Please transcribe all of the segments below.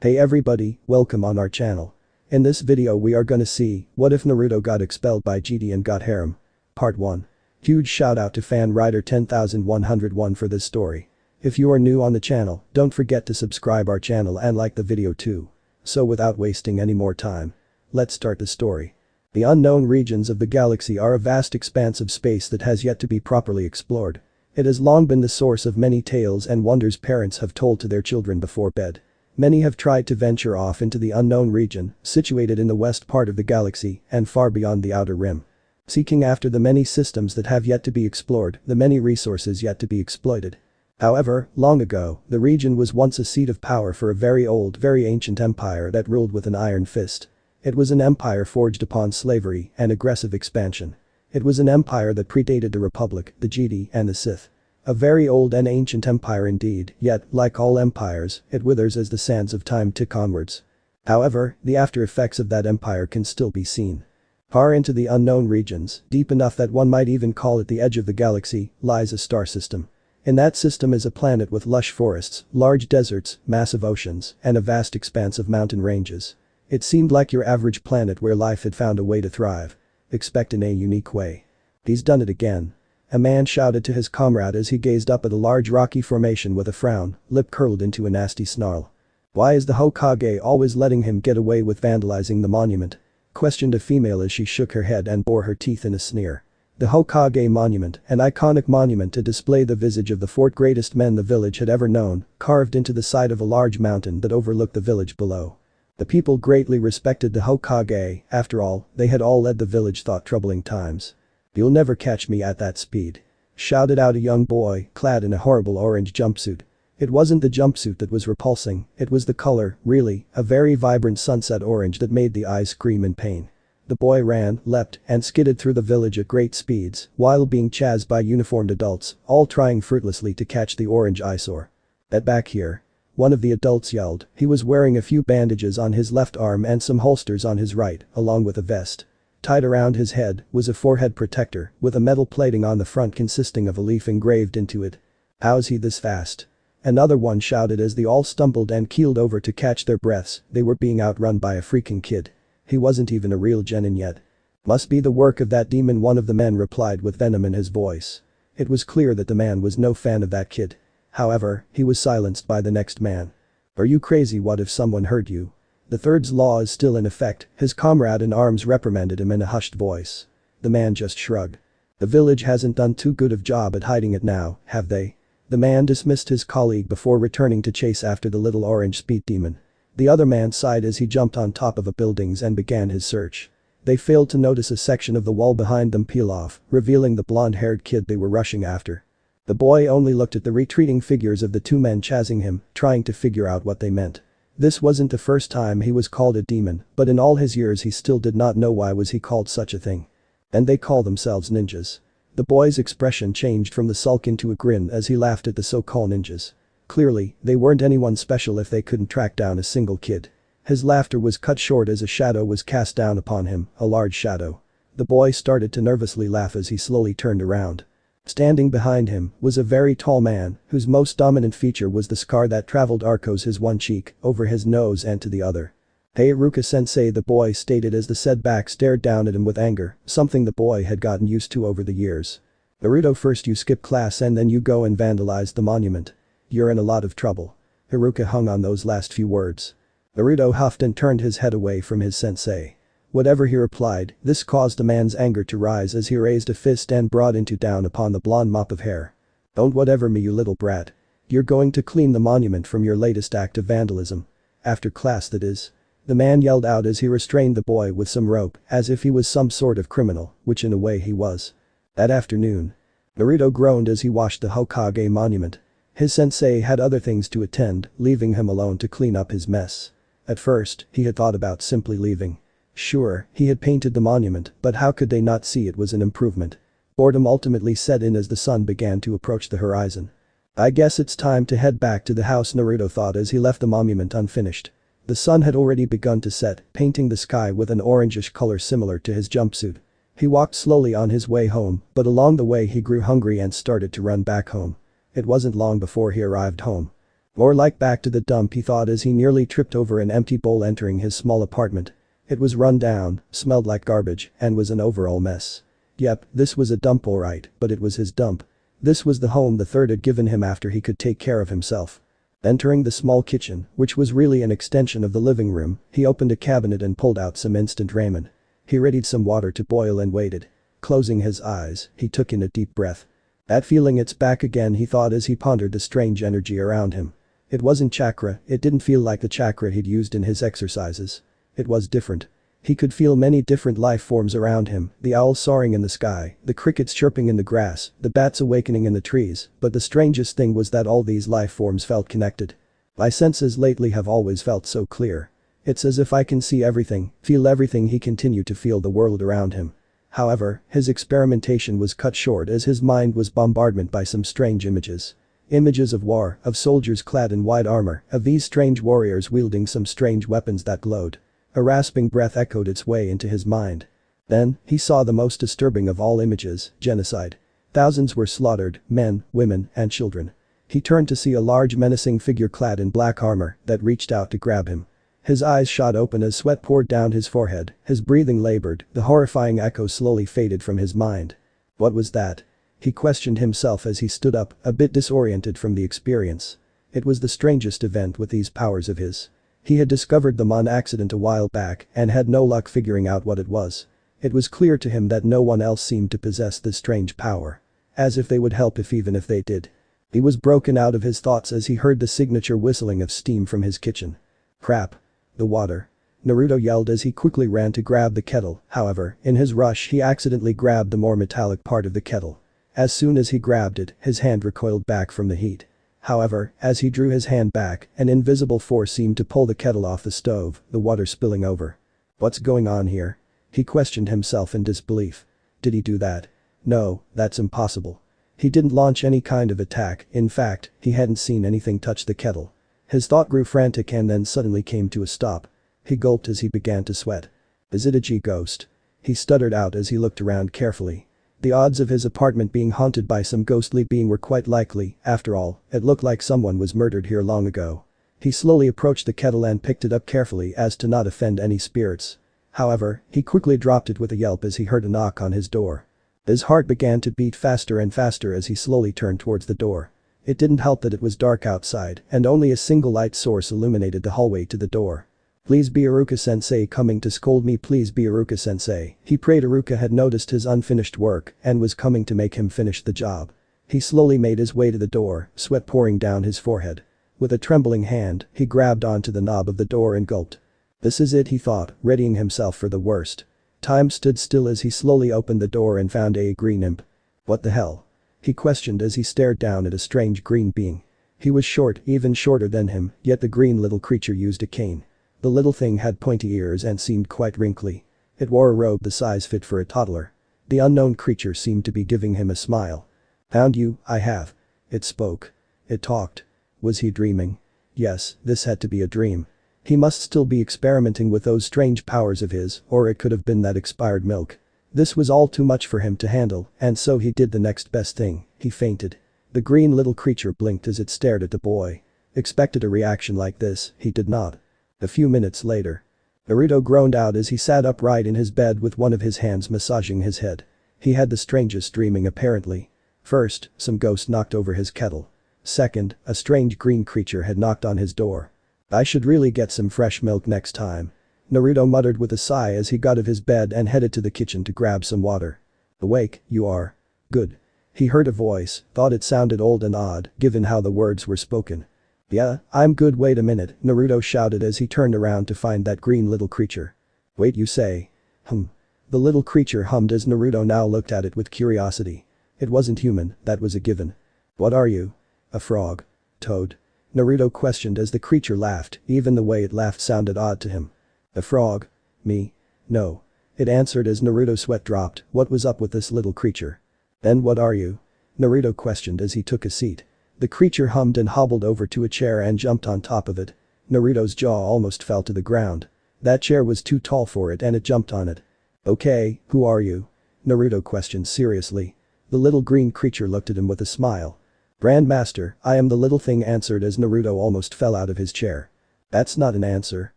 Hey everybody, welcome on our channel. In this video we are gonna see, what if Naruto got expelled by Jedi and got Harem? Part 1. Huge shout out to fan writer 10101 for this story. If you are new on the channel, don't forget to subscribe our channel and like the video too. So without wasting any more time, let's start the story. The unknown regions of the galaxy are a vast expanse of space that has yet to be properly explored. It has long been the source of many tales and wonders parents have told to their children before bed. Many have tried to venture off into the unknown region, situated in the west part of the galaxy and far beyond the outer rim. Seeking after the many systems that have yet to be explored, the many resources yet to be exploited. However, long ago, the region was once a seat of power for a very old, very ancient empire that ruled with an iron fist. It was an empire forged upon slavery and aggressive expansion. It was an empire that predated the Republic, the Jedi, and the Sith. A very old and ancient empire indeed, yet, like all empires, it withers as the sands of time tick onwards. However, the after effects of that empire can still be seen. Far into the unknown regions, deep enough that one might even call it the edge of the galaxy, lies a star system. In that system is a planet with lush forests, large deserts, massive oceans, and a vast expanse of mountain ranges. It seemed like your average planet where life had found a way to thrive. Except in a unique way. He's done it again. A man shouted to his comrade as he gazed up at a large rocky formation with a frown, lip curled into a nasty snarl. Why is the Hokage always letting him get away with vandalizing the monument? Questioned a female as she shook her head and bore her teeth in a sneer. The Hokage monument, an iconic monument to display the visage of the four greatest men the village had ever known, carved into the side of a large mountain that overlooked the village below. The people greatly respected the Hokage, after all, they had all led the village through troubling times. "You'll never catch me at that speed," shouted out a young boy, clad in a horrible orange jumpsuit. It wasn't the jumpsuit that was repulsing, it was the color, really, a very vibrant sunset orange that made the eyes scream in pain. The boy ran, leapt, and skidded through the village at great speeds, while being chased by uniformed adults, all trying fruitlessly to catch the orange eyesore. "Get back here," one of the adults yelled. He was wearing a few bandages on his left arm and some holsters on his right, along with a vest. Tied around his head was a forehead protector with a metal plating on the front consisting of a leaf engraved into it. "How's he this fast?" Another one shouted as they all stumbled and keeled over to catch their breaths. They were being outrun by a freaking kid. He wasn't even a real genin yet. "Must be the work of that demon," one of the men replied with venom in his voice. It was clear that the man was no fan of that kid. However, he was silenced by the next man. "Are you crazy? What if someone heard you?" The third's law is still in effect, his comrade in arms reprimanded him in a hushed voice. The man just shrugged. "The village hasn't done too good of job at hiding it now, have they?" The man dismissed his colleague before returning to chase after the little orange speed demon. The other man sighed as he jumped on top of a buildings and began his search. They failed to notice a section of the wall behind them peel off, revealing the blonde-haired kid they were rushing after. The boy only looked at the retreating figures of the two men chasing him, trying to figure out what they meant. This wasn't the first time he was called a demon, but in all his years he still did not know why was he called such a thing. And they call themselves ninjas. The boy's expression changed from the sulk into a grin as he laughed at the so-called ninjas. Clearly, they weren't anyone special if they couldn't track down a single kid. His laughter was cut short as a shadow was cast down upon him, a large shadow. The boy started to nervously laugh as he slowly turned around. Standing behind him was a very tall man, whose most dominant feature was the scar that traveled across his one cheek, over his nose and to the other. "Hey Iruka-sensei," the boy stated as the setback stared down at him with anger, something the boy had gotten used to over the years. "Naruto, first you skip class and then you go and vandalize the monument. You're in a lot of trouble." Iruka hung on those last few words. Naruto huffed and turned his head away from his sensei. Whatever he replied, this caused the man's anger to rise as he raised a fist and brought it down upon the blonde mop of hair. "Don't whatever me, you little brat. You're going to clean the monument from your latest act of vandalism. After class, that is." The man yelled out as he restrained the boy with some rope, as if he was some sort of criminal, which in a way he was. That afternoon, Naruto groaned as he watched the Hokage monument. His sensei had other things to attend, leaving him alone to clean up his mess. At first, he had thought about simply leaving. Sure, he had painted the monument, but how could they not see it was an improvement? Boredom ultimately set in as the sun began to approach the horizon. "I guess it's time to head back to the house," Naruto thought as he left the monument unfinished. The sun had already begun to set, painting the sky with an orangish color similar to his jumpsuit. He walked slowly on his way home, but along the way he grew hungry and started to run back home. It wasn't long before he arrived home. More like back to the dump, he thought as he nearly tripped over an empty bowl entering his small apartment. It was run down, smelled like garbage, and was an overall mess. Yep, this was a dump alright, but it was his dump. This was the home the third had given him after he could take care of himself. Entering the small kitchen, which was really an extension of the living room, he opened a cabinet and pulled out some instant ramen. He readied some water to boil and waited. Closing his eyes, he took in a deep breath. That feeling, it's back again, he thought as he pondered the strange energy around him. It wasn't chakra, it didn't feel like the chakra he'd used in his exercises. It was different. He could feel many different life forms around him, the owls soaring in the sky, the crickets chirping in the grass, the bats awakening in the trees, but the strangest thing was that all these life forms felt connected. My senses lately have always felt so clear. It's as if I can see everything, feel everything. He continued to feel the world around him. However, his experimentation was cut short as his mind was bombarded by some strange images. Images of war, of soldiers clad in white armor, of these strange warriors wielding some strange weapons that glowed. A rasping breath echoed its way into his mind. Then, he saw the most disturbing of all images, genocide. Thousands were slaughtered, men, women, and children. He turned to see a large menacing figure clad in black armor that reached out to grab him. His eyes shot open as sweat poured down his forehead, his breathing labored, the horrifying echo slowly faded from his mind. What was that? He questioned himself as he stood up, a bit disoriented from the experience. It was the strangest event with these powers of his. He had discovered them on accident a while back and had no luck figuring out what it was. It was clear to him that no one else seemed to possess this strange power. As if they would help even if they did. He was broken out of his thoughts as he heard the signature whistling of steam from his kitchen. Crap. The water. Naruto yelled as he quickly ran to grab the kettle, however, in his rush he accidentally grabbed the more metallic part of the kettle. As soon as he grabbed it, his hand recoiled back from the heat. However, as he drew his hand back, an invisible force seemed to pull the kettle off the stove, the water spilling over. What's going on here? He questioned himself in disbelief. Did he do that? No, that's impossible. He didn't launch any kind of attack, in fact, he hadn't seen anything touch the kettle. His thought grew frantic and then suddenly came to a stop. He gulped as he began to sweat. Is it a G-ghost? He stuttered out as he looked around carefully. The odds of his apartment being haunted by some ghostly being were quite likely, after all, it looked like someone was murdered here long ago. He slowly approached the kettle and picked it up carefully as to not offend any spirits. However, he quickly dropped it with a yelp as he heard a knock on his door. His heart began to beat faster and faster as he slowly turned towards the door. It didn't help that it was dark outside and only a single light source illuminated the hallway to the door. Please be Iruka-sensei coming to scold me, please be Iruka-sensei. He prayed Iruka had noticed his unfinished work and was coming to make him finish the job. He slowly made his way to the door, sweat pouring down his forehead. With a trembling hand, he grabbed onto the knob of the door and gulped. This is it, he thought, readying himself for the worst. Time stood still as he slowly opened the door and found a green imp. What the hell? He questioned as he stared down at a strange green being. He was short, even shorter than him, yet the green little creature used a cane. The little thing had pointy ears and seemed quite wrinkly. It wore a robe the size fit for a toddler. The unknown creature seemed to be giving him a smile. Found you, I have. It spoke. It talked. Was he dreaming? Yes, this had to be a dream. He must still be experimenting with those strange powers of his, or it could have been that expired milk. This was all too much for him to handle, and so he did the next best thing, he fainted. The green little creature blinked as it stared at the boy. Expected a reaction like this, he did not. A few minutes later. Naruto groaned out as he sat upright in his bed with one of his hands massaging his head. He had the strangest dreaming apparently. First, some ghost knocked over his kettle. Second, a strange green creature had knocked on his door. I should really get some fresh milk next time. Naruto muttered with a sigh as he got out of his bed and headed to the kitchen to grab some water. Awake, you are. Good. He heard a voice, thought it sounded old and odd, given how the words were spoken. Yeah, I'm good, wait a minute, Naruto shouted as he turned around to find that green little creature. Wait, you say? The little creature hummed as Naruto now looked at it with curiosity. It wasn't human, that was a given. What are you? A frog. Toad. Naruto questioned as the creature laughed, even the way it laughed sounded odd to him. A frog? Me? No. It answered as Naruto's sweat dropped, what was up with this little creature? Then what are you? Naruto questioned as he took a seat. The creature hummed and hobbled over to a chair and jumped on top of it. Naruto's jaw almost fell to the ground. That chair was too tall for it and it jumped on it. Okay, who are you? Naruto questioned seriously. The little green creature looked at him with a smile. Grandmaster, I am the little thing answered as Naruto almost fell out of his chair. That's not an answer.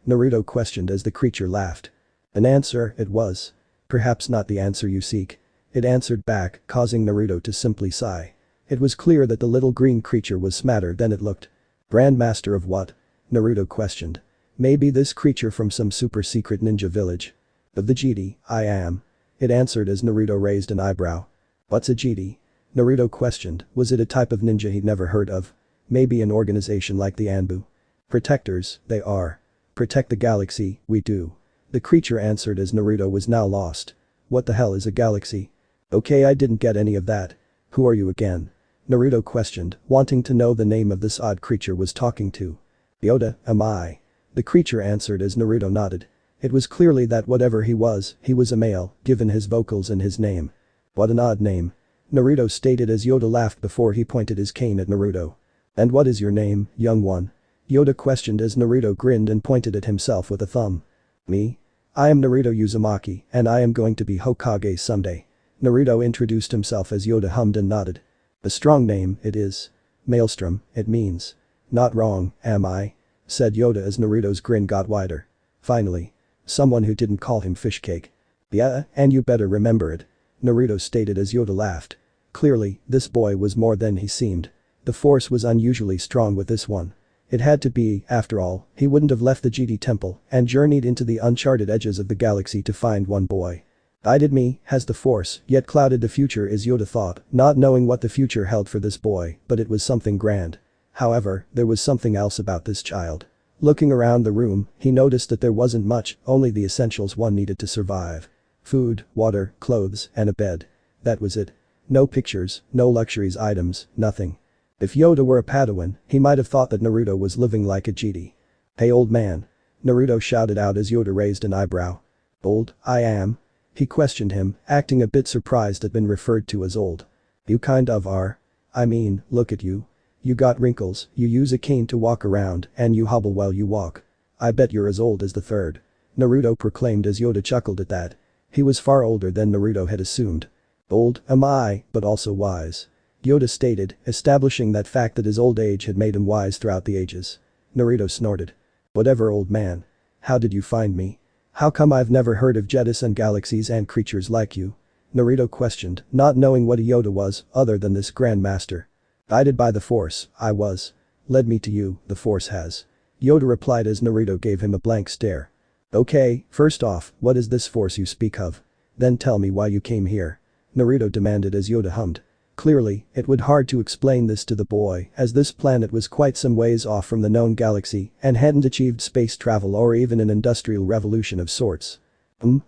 Naruto questioned as the creature laughed. An answer, it was. Perhaps not the answer you seek. It answered back, causing Naruto to simply sigh. It was clear that the little green creature was smarter than it looked. Grandmaster of what? Naruto questioned. Maybe this creature from some super secret ninja village. Of the GD, I am. It answered as Naruto raised an eyebrow. What's a GD? Naruto questioned, was it a type of ninja he'd never heard of? Maybe an organization like the Anbu. Protectors, they are. Protect the galaxy, we do. The creature answered as Naruto was now lost. What the hell is a galaxy? Okay, I didn't get any of that. Who are you again? Naruto questioned, wanting to know the name of this odd creature was talking to. Yoda, am I? The creature answered as Naruto nodded. It was clearly that whatever he was a male, given his vocals and his name. What an odd name. Naruto stated as Yoda laughed before he pointed his cane at Naruto. And what is your name, young one? Yoda questioned as Naruto grinned and pointed at himself with a thumb. Me? I am Naruto Uzumaki, and I am going to be Hokage someday. Naruto introduced himself as Yoda hummed and nodded. A strong name, it is. Maelstrom, it means. Not wrong, am I? Said Yoda as Naruto's grin got wider. Finally. Someone who didn't call him fish cake. Yeah, and you better remember it. Naruto stated as Yoda laughed. Clearly, this boy was more than he seemed. The force was unusually strong with this one. It had to be, after all, he wouldn't have left the GD temple and journeyed into the uncharted edges of the galaxy to find one boy. Guided me, has the force, yet clouded the future as Yoda thought, not knowing what the future held for this boy, but it was something grand. However, there was something else about this child. Looking around the room, he noticed that there wasn't much, only the essentials one needed to survive. Food, water, clothes, and a bed. That was it. No pictures, no luxuries items, nothing. If Yoda were a Padawan, he might have thought that Naruto was living like a GD. Hey old man. Naruto shouted out as Yoda raised an eyebrow. Old, I am? He questioned him, acting a bit surprised at being referred to as old. You kind of are. I mean, look at you. You got wrinkles, you use a cane to walk around, and you hobble while you walk. I bet you're as old as the third. Naruto proclaimed as Yoda chuckled at that. He was far older than Naruto had assumed. Old, am I, but also wise. Yoda stated, establishing that fact that his old age had made him wise throughout the ages. Naruto snorted. Whatever old man. How did you find me? How come I've never heard of Jedis and galaxies and creatures like you? Naruto questioned, not knowing what a Yoda was, other than this Grandmaster. Guided by the Force, I was. Led me to you, the Force has. Yoda replied as Naruto gave him a blank stare. Okay, first off, what is this Force you speak of? Then tell me why you came here. Naruto demanded as Yoda hummed. Clearly, it would hard to explain this to the boy as this planet was quite some ways off from the known galaxy and hadn't achieved space travel or even an industrial revolution of sorts.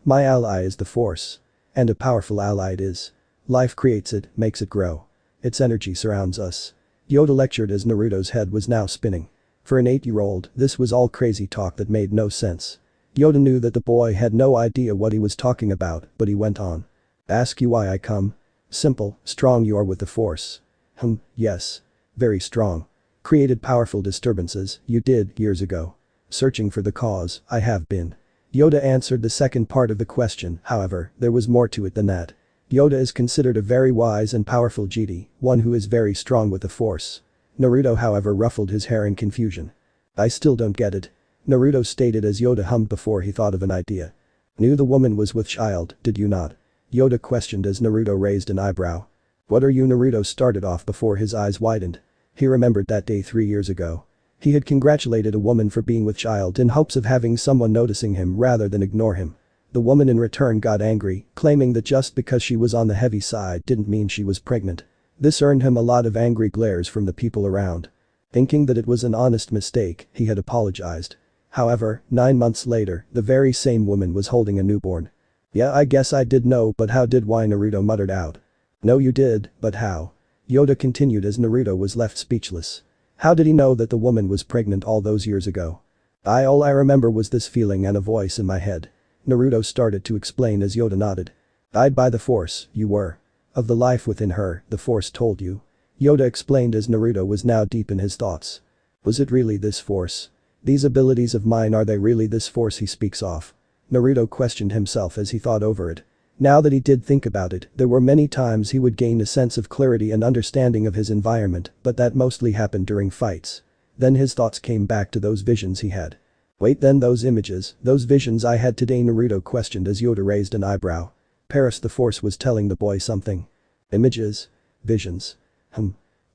My ally is the Force. And a powerful ally it is. Life creates it, makes it grow. Its energy surrounds us. Yoda lectured as Naruto's head was now spinning. For an 8-year-old, this was all crazy talk that made no sense. Yoda knew that the boy had no idea what he was talking about, but he went on. Ask you why I come? Simple, strong you are with the Force. Yes. Very strong. Created powerful disturbances, you did, years ago. Searching for the cause, I have been. Yoda answered the second part of the question, however, there was more to it than that. Yoda is considered a very wise and powerful GD, one who is very strong with the Force. Naruto however ruffled his hair in confusion. I still don't get it. Naruto stated as Yoda hummed before he thought of an idea. Knew the woman was with child, did you not? Yoda questioned as Naruto raised an eyebrow. What are you? Naruto started off before his eyes widened. He remembered that day 3 years ago. He had congratulated a woman for being with child in hopes of having someone noticing him rather than ignore him. The woman in return got angry, claiming that just because she was on the heavy side didn't mean she was pregnant. This earned him a lot of angry glares from the people around. Thinking that it was an honest mistake, he had apologized. However, 9 months later, the very same woman was holding a newborn. Yeah, I guess I did know, but how did why? Naruto muttered out. No you did, but how? Yoda continued as Naruto was left speechless. How did he know that the woman was pregnant all those years ago? All I remember was this feeling and a voice in my head. Naruto started to explain as Yoda nodded. Guided by the Force, you were. Of the life within her, the Force told you. Yoda explained as Naruto was now deep in his thoughts. Was it really this Force? These abilities of mine, are they really this Force he speaks of? Naruto questioned himself as he thought over it. Now that he did think about it, there were many times he would gain a sense of clarity and understanding of his environment, but that mostly happened during fights. Then his thoughts came back to those visions he had. Wait, then those images, those visions I had today, Naruto questioned as Yoda raised an eyebrow. Paris, the Force was telling the boy something. Images? Visions?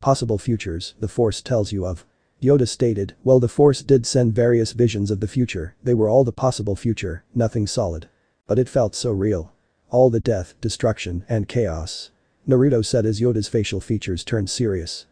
Possible futures, the Force tells you of. Yoda stated, well, the Force did send various visions of the future, they were all the possible future, nothing solid. But it felt so real. All the death, destruction, and chaos. Naruto said as Yoda's facial features turned serious.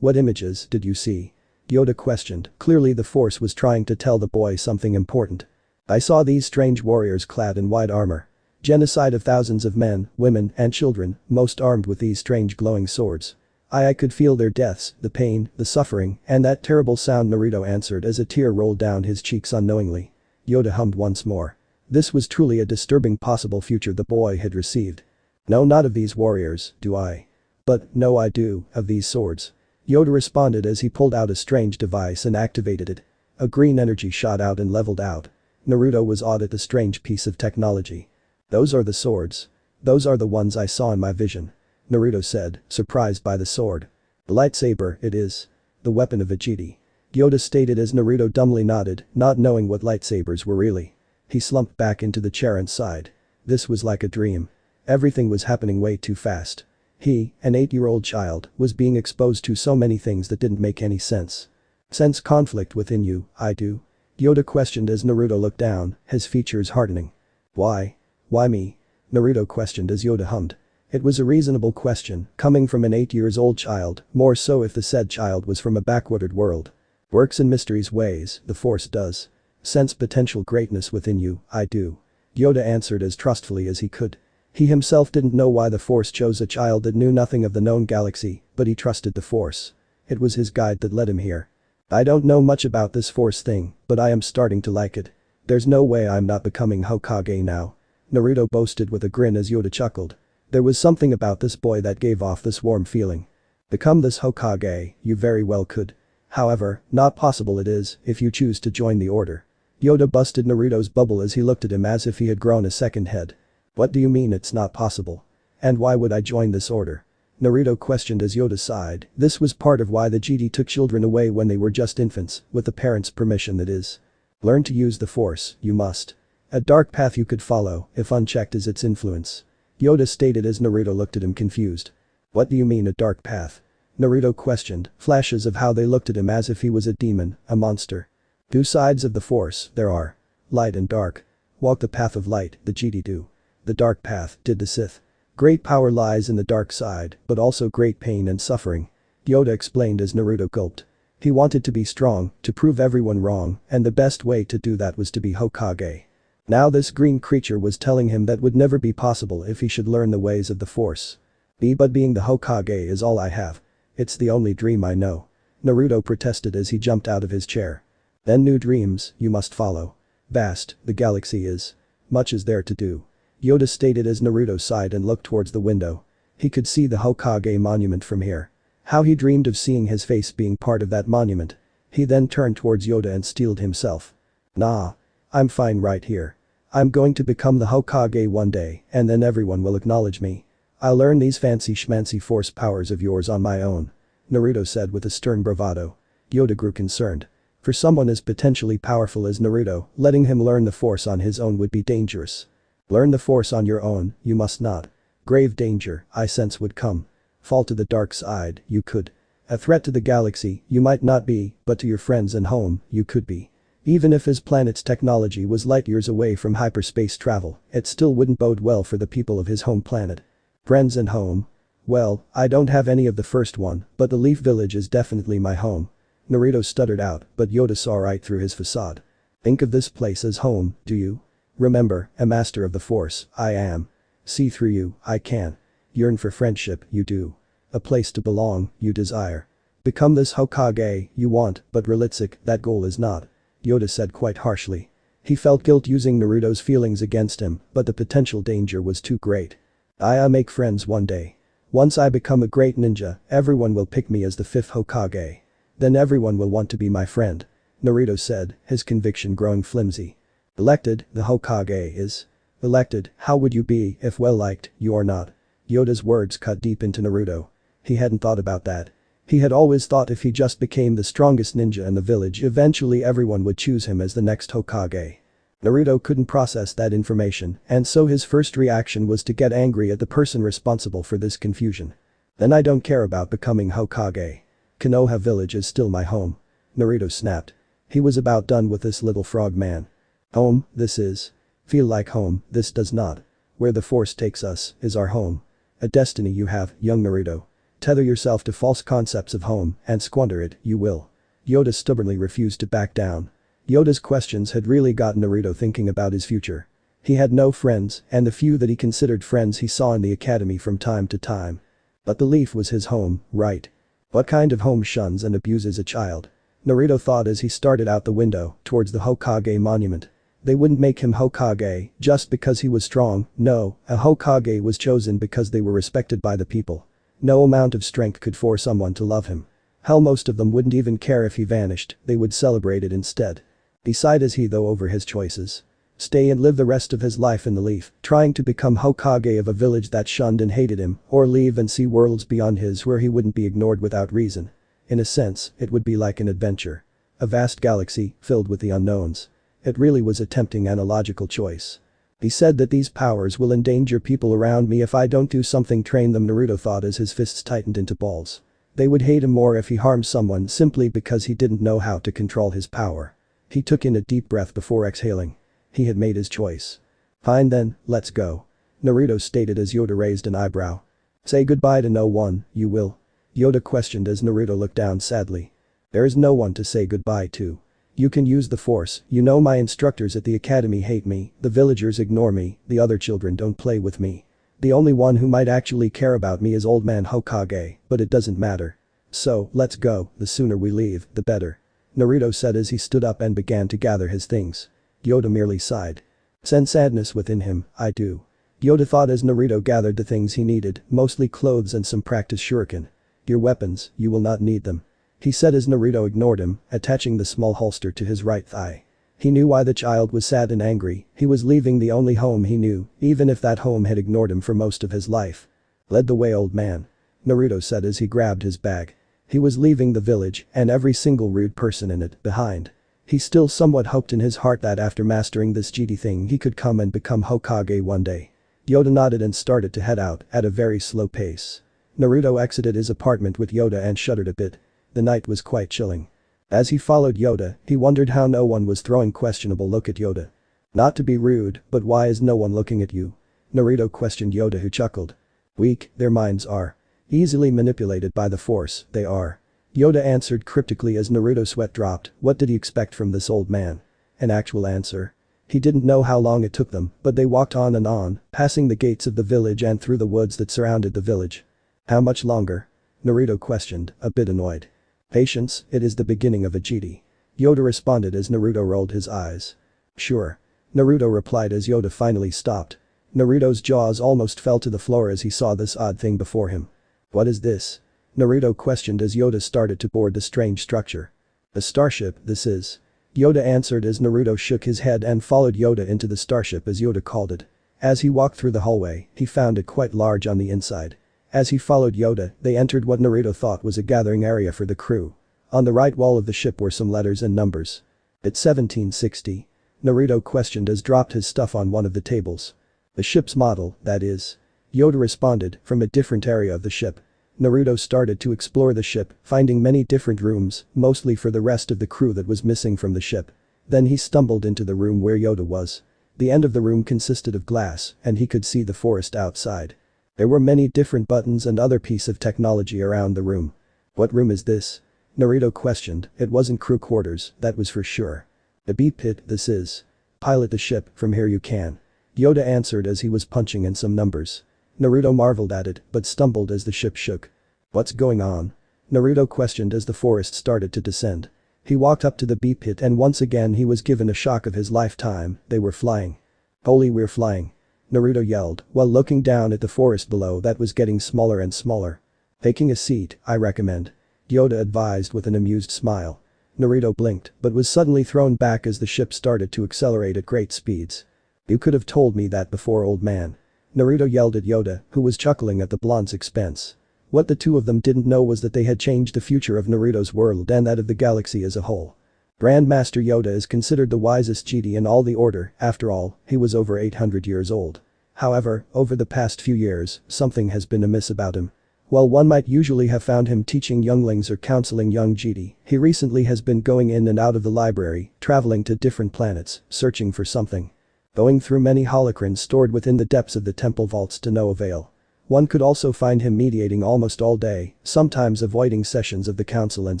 What images did you see? Yoda questioned, clearly the Force was trying to tell the boy something important. I saw these strange warriors clad in white armor. Genocide of thousands of men, women, and children, most armed with these strange glowing swords. I could feel their deaths, the pain, the suffering, and that terrible sound, Naruto answered as a tear rolled down his cheeks unknowingly. Yoda hummed once more. This was truly a disturbing possible future the boy had received. No, not of these warriors, do I? But, no, I do, of these swords. Yoda responded as he pulled out a strange device and activated it. A green energy shot out and leveled out. Naruto was awed at the strange piece of technology. Those are the swords. Those are the ones I saw in my vision. Naruto said, surprised by the sword. The lightsaber, it is. The weapon of Vegeta. Yoda stated as Naruto dumbly nodded, not knowing what lightsabers were really. He slumped back into the chair and sighed. This was like a dream. Everything was happening way too fast. He, an 8-year-old child, was being exposed to so many things that didn't make any sense. Sense conflict within you, I do? Yoda questioned as Naruto looked down, his features hardening. Why? Why me? Naruto questioned as Yoda hummed. It was a reasonable question, coming from an 8-year-old child, more so if the said child was from a backwatered world. Works in mysteries ways, the Force does. Sense potential greatness within you, I do. Yoda answered as trustfully as he could. He himself didn't know why the Force chose a child that knew nothing of the known galaxy, but he trusted the Force. It was his guide that led him here. I don't know much about this Force thing, but I am starting to like it. There's no way I'm not becoming Hokage now. Naruto boasted with a grin as Yoda chuckled. There was something about this boy that gave off this warm feeling. Become this Hokage, you very well could. However, not possible it is if you choose to join the order. Yoda busted Naruto's bubble as he looked at him as if he had grown a second head. What do you mean it's not possible? And why would I join this order? Naruto questioned as Yoda sighed. This was part of why the Jedi took children away when they were just infants, with the parents' permission that is. Learn to use the Force, you must. A dark path you could follow, if unchecked is its influence. Yoda stated as Naruto looked at him confused. What do you mean a dark path? Naruto questioned, flashes of how they looked at him as if he was a demon, a monster. Two sides of the Force, there are. Light and dark. Walk the path of light, the Jedi do. The dark path, did the Sith. Great power lies in the dark side, but also great pain and suffering. Yoda explained as Naruto gulped. He wanted to be strong, to prove everyone wrong, and the best way to do that was to be Hokage. Now this green creature was telling him that would never be possible if he should learn the ways of the Force. But being the Hokage is all I have. It's the only dream I know. Naruto protested as he jumped out of his chair. Then new dreams, you must follow. Vast, the galaxy is. Much is there to do. Yoda stated as Naruto sighed and looked towards the window. He could see the Hokage monument from here. How he dreamed of seeing his face being part of that monument. He then turned towards Yoda and steeled himself. Nah. I'm fine right here. I'm going to become the Hokage one day, and then everyone will acknowledge me. I'll learn these fancy schmancy Force powers of yours on my own. Naruto said with a stern bravado. Yoda grew concerned. For someone as potentially powerful as Naruto, letting him learn the Force on his own would be dangerous. Learn the Force on your own, you must not. Grave danger, I sense would come. Fall to the dark side, you could. A threat to the galaxy, you might not be, but to your friends and home, you could be. Even if his planet's technology was light years away from hyperspace travel, it still wouldn't bode well for the people of his home planet. Friends and home? Well, I don't have any of the first one, but the Leaf Village is definitely my home. Naruto stuttered out, but Yoda saw right through his facade. Think of this place as home, do you? Remember, a master of the Force, I am. See through you, I can. Yearn for friendship, you do. A place to belong, you desire. Become this Hokage, you want, but realistic, that goal is not. Yoda said quite harshly. He felt guilt using Naruto's feelings against him, but the potential danger was too great. I'll make friends one day. Once I become a great ninja, everyone will pick me as the 5th Hokage. Then everyone will want to be my friend. Naruto said, his conviction growing flimsy. Elected, the Hokage is. Elected, how would you be if well liked, you're not? Yoda's words cut deep into Naruto. He hadn't thought about that. He had always thought if he just became the strongest ninja in the village eventually everyone would choose him as the next Hokage. Naruto couldn't process that information and so his first reaction was to get angry at the person responsible for this confusion. Then I don't care about becoming Hokage. Konoha village is still my home. Naruto snapped. He was about done with this little frog man. Home, this is. Feel like home, this does not. Where the force takes us, is our home. A destiny you have, young Naruto. Tether yourself to false concepts of home and squander it, you will. Yoda stubbornly refused to back down. Yoda's questions had really gotten Naruto thinking about his future. He had no friends and the few that he considered friends he saw in the academy from time to time. But the leaf was his home, right? What kind of home shuns and abuses a child? Naruto thought as he started out the window towards the Hokage monument. They wouldn't make him Hokage just because he was strong, no, a Hokage was chosen because they were respected by the people. No amount of strength could force someone to love him. Hell, most of them wouldn't even care if he vanished, they would celebrate it instead. Decide as he though over his choices. Stay and live the rest of his life in the leaf, trying to become Hokage of a village that shunned and hated him, or leave and see worlds beyond his where he wouldn't be ignored without reason. In a sense, it would be like an adventure. A vast galaxy, filled with the unknowns. It really was a tempting and a logical choice. He said that these powers will endanger people around me if I don't do something, train them, Naruto thought as his fists tightened into balls. They would hate him more if he harmed someone simply because he didn't know how to control his power. He took in a deep breath before exhaling. He had made his choice. Fine then, let's go. Naruto stated as Yoda raised an eyebrow. Say goodbye to no one, you will? Yoda questioned as Naruto looked down sadly. There is no one to say goodbye to. You can use the force, you know my instructors at the academy hate me, the villagers ignore me, the other children don't play with me. The only one who might actually care about me is Old Man Hokage, but it doesn't matter. So, let's go, the sooner we leave, the better. Naruto said as he stood up and began to gather his things. Yoda merely sighed. Sense sadness within him, I do. Yoda thought as Naruto gathered the things he needed, mostly clothes and some practice shuriken. Your weapons, you will not need them. He said as Naruto ignored him, attaching the small holster to his right thigh. He knew why the child was sad and angry, he was leaving the only home he knew, even if that home had ignored him for most of his life. Lead the way, old man. Naruto said as he grabbed his bag. He was leaving the village, and every single rude person in it, behind. He still somewhat hoped in his heart that after mastering this GD thing he could come and become Hokage one day. Yoda nodded and started to head out at a very slow pace. Naruto exited his apartment with Yoda and shuddered a bit. The night was quite chilling. As he followed Yoda, he wondered how no one was throwing questionable look at Yoda. Not to be rude, but why is no one looking at you? Naruto questioned Yoda, who chuckled. Weak, their minds are. Easily manipulated by the force, they are. Yoda answered cryptically as Naruto's sweat dropped. What did he expect from this old man? An actual answer. He didn't know how long it took them, but they walked on and on, passing the gates of the village and through the woods that surrounded the village. How much longer? Naruto questioned, a bit annoyed. Patience, it is the beginning of a GD. Yoda responded as Naruto rolled his eyes. Sure. Naruto replied as Yoda finally stopped. Naruto's jaws almost fell to the floor as he saw this odd thing before him. What is this? Naruto questioned as Yoda started to board the strange structure. A starship, this is. Yoda answered as Naruto shook his head and followed Yoda into the starship as Yoda called it. As he walked through the hallway, he found it quite large on the inside. As he followed Yoda, they entered what Naruto thought was a gathering area for the crew. On the right wall of the ship were some letters and numbers. It's 1760. Naruto questioned as dropped his stuff on one of the tables. The ship's model, that is. Yoda responded, from a different area of the ship. Naruto started to explore the ship, finding many different rooms, mostly for the rest of the crew that was missing from the ship. Then he stumbled into the room where Yoda was. The end of the room consisted of glass, and he could see the forest outside. There were many different buttons and other piece of technology around the room. What room is this? Naruto questioned. It wasn't crew quarters, that was for sure. The beep pit, this is. Pilot the ship, from here you can. Yoda answered as he was punching in some numbers. Naruto marveled at it, but stumbled as the ship shook. What's going on? Naruto questioned as the forest started to descend. He walked up to the beep pit and once again he was given a shock of his lifetime, they were flying. Holy, we're flying. Naruto yelled, while looking down at the forest below that was getting smaller and smaller. Taking a seat, I recommend. Yoda advised with an amused smile. Naruto blinked, but was suddenly thrown back as the ship started to accelerate at great speeds. You could have told me that before, old man. Naruto yelled at Yoda, who was chuckling at the blonde's expense. What the two of them didn't know was that they had changed the future of Naruto's world and that of the galaxy as a whole. Grandmaster Yoda is considered the wisest Jedi in all the order, after all, he was over 800 years old. However, over the past few years, something has been amiss about him. While one might usually have found him teaching younglings or counseling young Jedi, he recently has been going in and out of the library, traveling to different planets, searching for something. Going through many holocrons stored within the depths of the temple vaults to no avail. One could also find him mediating almost all day, sometimes avoiding sessions of the council and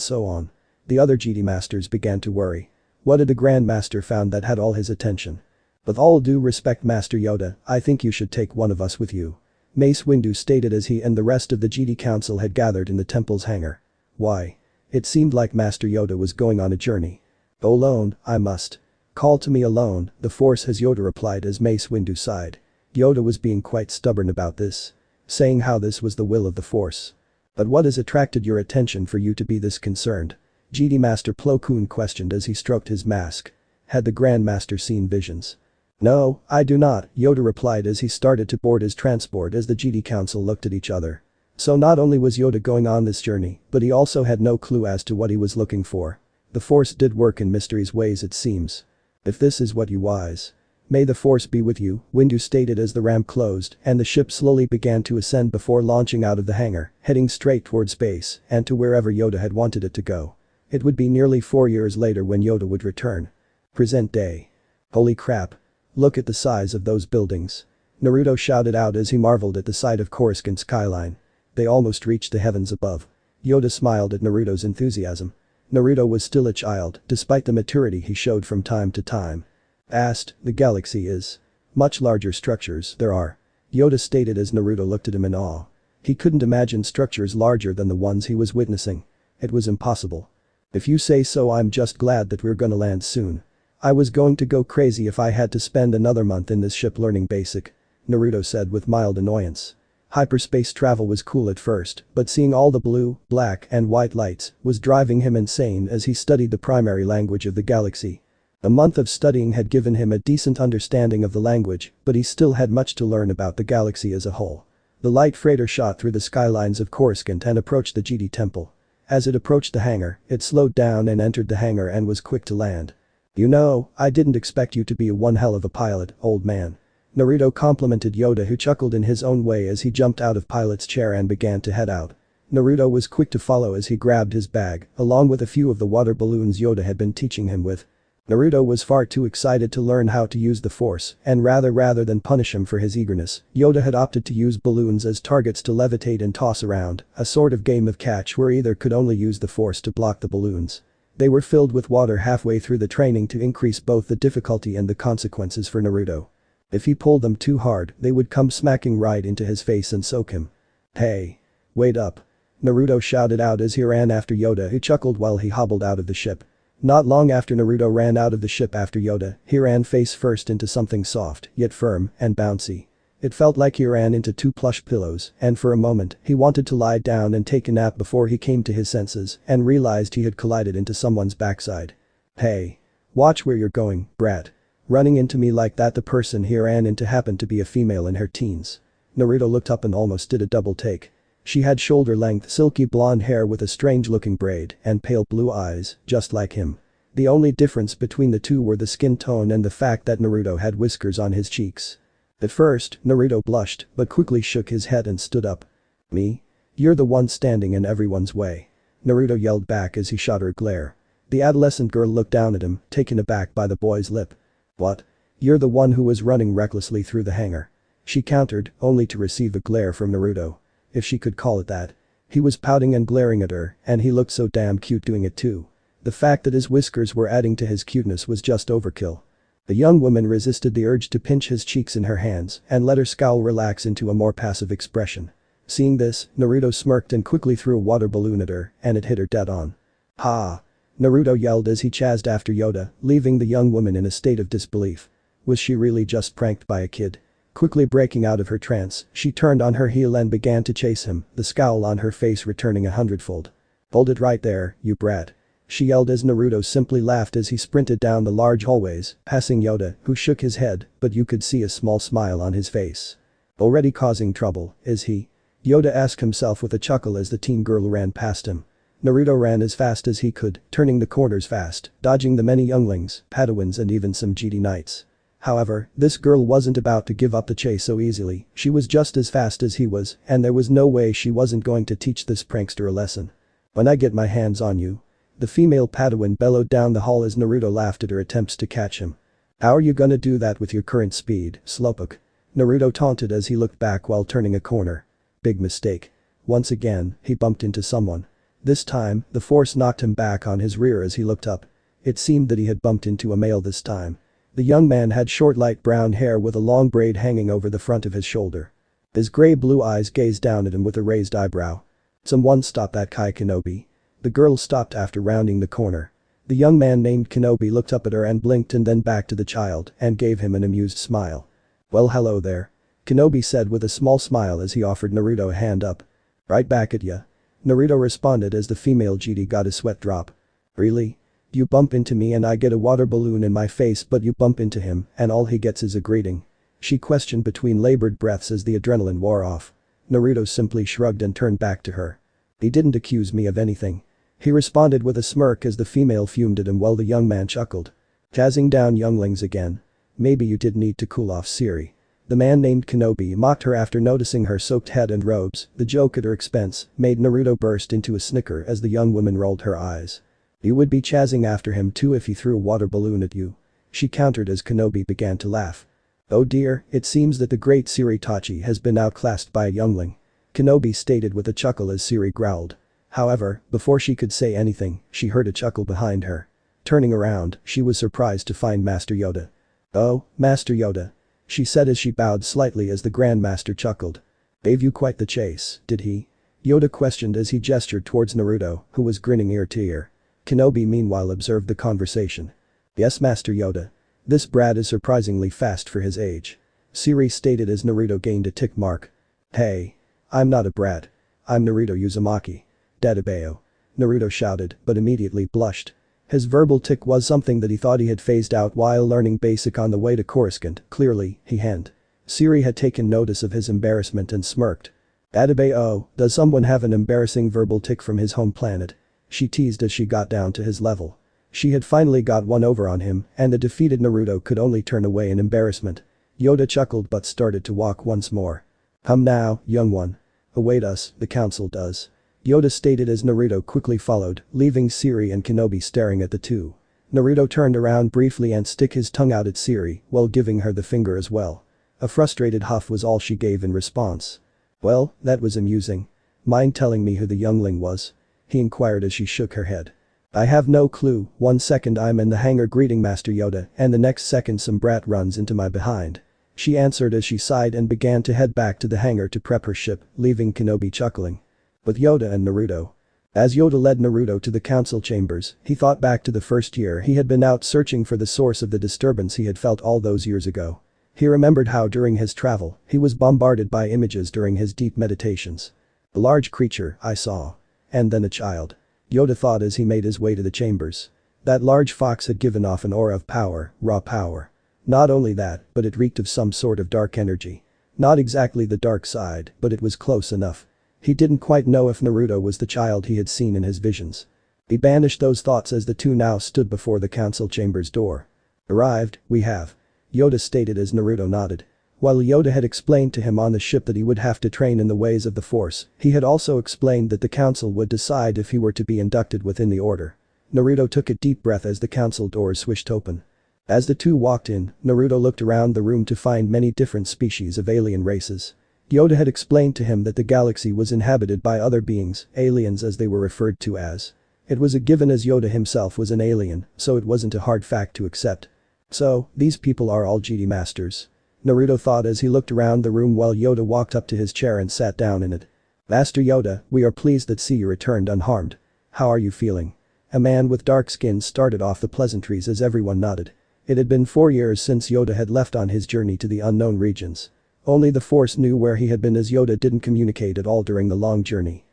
so on. The other Jedi Masters began to worry. What had the Grand Master found that had all his attention? With all due respect, Master Yoda, I think you should take one of us with you. Mace Windu stated as he and the rest of the Jedi Council had gathered in the temple's hangar. Why? It seemed like Master Yoda was going on a journey. Alone, I must. Call to me alone, the Force has, Yoda replied as Mace Windu sighed. Yoda was being quite stubborn about this. Saying how this was the will of the Force. But what has attracted your attention for you to be this concerned? Jedi Master Plo Koon questioned as he stroked his mask. Had the Grand Master seen visions? No, I do not, Yoda replied as he started to board his transport as the Jedi Council looked at each other. So not only was Yoda going on this journey, but he also had no clue as to what he was looking for. The Force did work in mysterious ways, it seems. If this is what you wise. May the Force be with you, Windu stated as the ramp closed and the ship slowly began to ascend before launching out of the hangar, heading straight toward space and to wherever Yoda had wanted it to go. It would be nearly 4 years later when Yoda would return. Present day. Holy crap. Look at the size of those buildings. Naruto shouted out as he marveled at the sight of Coruscant's skyline. They almost reached the heavens above. Yoda smiled at Naruto's enthusiasm. Naruto was still a child, despite the maturity he showed from time to time. The galaxy is. Much larger structures there are. Yoda stated as Naruto looked at him in awe. He couldn't imagine structures larger than the ones he was witnessing. It was impossible. If you say so, I'm just glad that we're gonna land soon. I was going to go crazy if I had to spend another month in this ship learning basic. Naruto said with mild annoyance. Hyperspace travel was cool at first, but seeing all the blue, black and white lights was driving him insane as he studied the primary language of the galaxy. A month of studying had given him a decent understanding of the language, but he still had much to learn about the galaxy as a whole. The light freighter shot through the skylines of Coruscant and approached the Jedi temple. As it approached the hangar, it slowed down and entered the hangar and was quick to land. You know, I didn't expect you to be one hell of a pilot, old man. Naruto complimented Yoda, who chuckled in his own way as he jumped out of pilot's chair and began to head out. Naruto was quick to follow as he grabbed his bag, along with a few of the water balloons Yoda had been teaching him with. Naruto was far too excited to learn how to use the Force, and rather than punish him for his eagerness, Yoda had opted to use balloons as targets to levitate and toss around, a sort of game of catch where either could only use the Force to block the balloons. They were filled with water halfway through the training to increase both the difficulty and the consequences for Naruto. If he pulled them too hard, they would come smacking right into his face and soak him. Hey! Wait up! Naruto shouted out as he ran after Yoda, who chuckled while he hobbled out of the ship. Not long after Naruto ran out of the ship after Yoda, he ran face first into something soft, yet firm, and bouncy. It felt like he ran into 2 plush pillows, and for a moment, he wanted to lie down and take a nap before he came to his senses and realized he had collided into someone's backside. Hey! Watch where you're going, brat. Running into me like that. The person he ran into happened to be a female in her teens. Naruto looked up and almost did a double take. She had shoulder-length silky blonde hair with a strange-looking braid and pale blue eyes, just like him. The only difference between the two were the skin tone and the fact that Naruto had whiskers on his cheeks. At first, Naruto blushed, but quickly shook his head and stood up. Me? You're the one standing in everyone's way. Naruto yelled back as he shot her a glare. The adolescent girl looked down at him, taken aback by the boy's lip. What? You're the one who was running recklessly through the hangar. She countered, only to receive a glare from Naruto. If she could call it that. He was pouting and glaring at her, and he looked so damn cute doing it too. The fact that his whiskers were adding to his cuteness was just overkill. The young woman resisted the urge to pinch his cheeks in her hands and let her scowl relax into a more passive expression. Seeing this, Naruto smirked and quickly threw a water balloon at her, and it hit her dead on. Ha! Naruto yelled as he chased after Yoda, leaving the young woman in a state of disbelief. Was she really just pranked by a kid? Quickly breaking out of her trance, she turned on her heel and began to chase him, the scowl on her face returning 100-fold. Hold it right there, you brat. she yelled as Naruto simply laughed as he sprinted down the large hallways, passing Yoda, who shook his head, but you could see a small smile on his face. Already causing trouble, is he? Yoda asked himself with a chuckle as the teen girl ran past him. Naruto ran as fast as he could, turning the corners fast, dodging the many younglings, Padawans and even some Jedi Knights. However, this girl wasn't about to give up the chase so easily, she was just as fast as he was, and there was no way she wasn't going to teach this prankster a lesson. When I get my hands on you. The female Padawan bellowed down the hall as Naruto laughed at her attempts to catch him. How are you gonna do that with your current speed, slowpoke? Naruto taunted as he looked back while turning a corner. Big mistake. Once again, he bumped into someone. This time, the force knocked him back on his rear as he looked up. It seemed that he had bumped into a male this time. The young man had short light brown hair with a long braid hanging over the front of his shoulder. His gray-blue eyes gazed down at him with a raised eyebrow. Someone stop that Kai Kenobi. The girl stopped after rounding the corner. The young man named Kenobi looked up at her and blinked and then back to the child and gave him an amused smile. Well, hello there. Kenobi said with a small smile as he offered Naruto a hand up. Right back at ya. Naruto responded as the female Jedi got a sweat drop. Really? You bump into me and I get a water balloon in my face, but you bump into him and all he gets is a greeting? She questioned between labored breaths as the adrenaline wore off. Naruto simply shrugged and turned back to her. He didn't accuse me of anything. He responded with a smirk as the female fumed at him while the young man chuckled. Jazzing down younglings again. Maybe you did need to cool off Siri. The man named Kenobi mocked her after noticing her soaked head and robes. The joke at her expense made Naruto burst into a snicker as the young woman rolled her eyes. You would be chazzing after him too if he threw a water balloon at you. She countered as Kenobi began to laugh. Oh dear, it seems that the great Siri Tachi has been outclassed by a youngling. Kenobi stated with a chuckle as Siri growled. However, before she could say anything, she heard a chuckle behind her. Turning around, she was surprised to find Master Yoda. Oh, Master Yoda. She said as she bowed slightly as the Grandmaster chuckled. Gave you quite the chase, did he? Yoda questioned as he gestured towards Naruto, who was grinning ear to ear. Kenobi meanwhile observed the conversation. Yes, Master Yoda. This brat is surprisingly fast for his age. Siri stated as Naruto gained a tick mark. Hey. I'm not a brat. I'm Naruto Uzumaki. Dadabeo. Naruto shouted, but immediately blushed. His verbal tick was something that he thought he had phased out while learning basic on the way to Coruscant, clearly, he hadn't. Siri had taken notice of his embarrassment and smirked. Dadabeo, does someone have an embarrassing verbal tick from his home planet? She teased as she got down to his level. She had finally got one over on him, and the defeated Naruto could only turn away in embarrassment. Yoda chuckled but started to walk once more. Come now, young one. Await us, the council does. Yoda stated as Naruto quickly followed, leaving Siri and Kenobi staring at the two. Naruto turned around briefly and stuck his tongue out at Siri while giving her the finger as well. A frustrated huff was all she gave in response. Well, that was amusing. Mind telling me who the youngling was? He inquired as she shook her head. I have no clue, 1 second I'm in the hangar greeting Master Yoda and the next second some brat runs into my behind. She answered as she sighed and began to head back to the hangar to prep her ship, leaving Kenobi chuckling. With Yoda and Naruto. As Yoda led Naruto to the council chambers, he thought back to the first year he had been out searching for the source of the disturbance he had felt all those years ago. He remembered how during his travel, he was bombarded by images during his deep meditations. A large creature, I saw. And then a child. Yoda thought as he made his way to the chambers. That large fox had given off an aura of power, raw power. Not only that, but it reeked of some sort of dark energy. Not exactly the dark side, but it was close enough. He didn't quite know if Naruto was the child he had seen in his visions. He banished those thoughts as the two now stood before the council chamber's door. Arrived, we have. Yoda stated as Naruto nodded. While Yoda had explained to him on the ship that he would have to train in the ways of the Force, he had also explained that the council would decide if he were to be inducted within the order. Naruto took a deep breath as the council doors swished open. As the two walked in, Naruto looked around the room to find many different species of alien races. Yoda had explained to him that the galaxy was inhabited by other beings, aliens as they were referred to as. It was a given as Yoda himself was an alien, so it wasn't a hard fact to accept. So, these people are all Jedi Masters. Naruto thought as he looked around the room while Yoda walked up to his chair and sat down in it. Master Yoda, we are pleased that see you returned unharmed. How are you feeling? A man with dark skin started off the pleasantries as everyone nodded. It had been 4 years since Yoda had left on his journey to the unknown regions. Only the Force knew where he had been as Yoda didn't communicate at all during the long journey.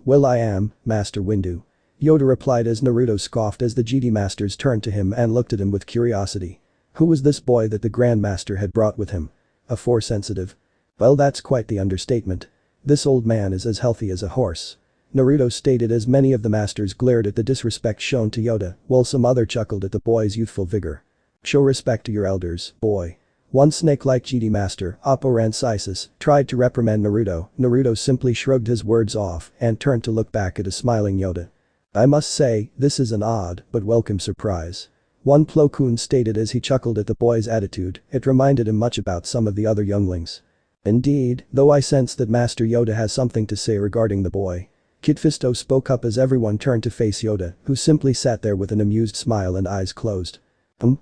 Well I am, Master Windu. Yoda replied as Naruto scoffed as the GD masters turned to him and looked at him with curiosity. Who was this boy that the Grandmaster had brought with him? A Force sensitive? Well, that's quite the understatement. This old man is as healthy as a horse. Naruto stated as many of the masters glared at the disrespect shown to Yoda, while some other chuckled at the boy's youthful vigor. Show respect to your elders, boy. One snake-like GD master, Oppo Rancisis, tried to reprimand Naruto. Naruto simply shrugged his words off and turned to look back at a smiling Yoda. I must say, this is an odd but welcome surprise. One Plo Koon stated as he chuckled at the boy's attitude, it reminded him much about some of the other younglings. Indeed, though I sense that Master Yoda has something to say regarding the boy. Kit Fisto spoke up as everyone turned to face Yoda, who simply sat there with an amused smile and eyes closed.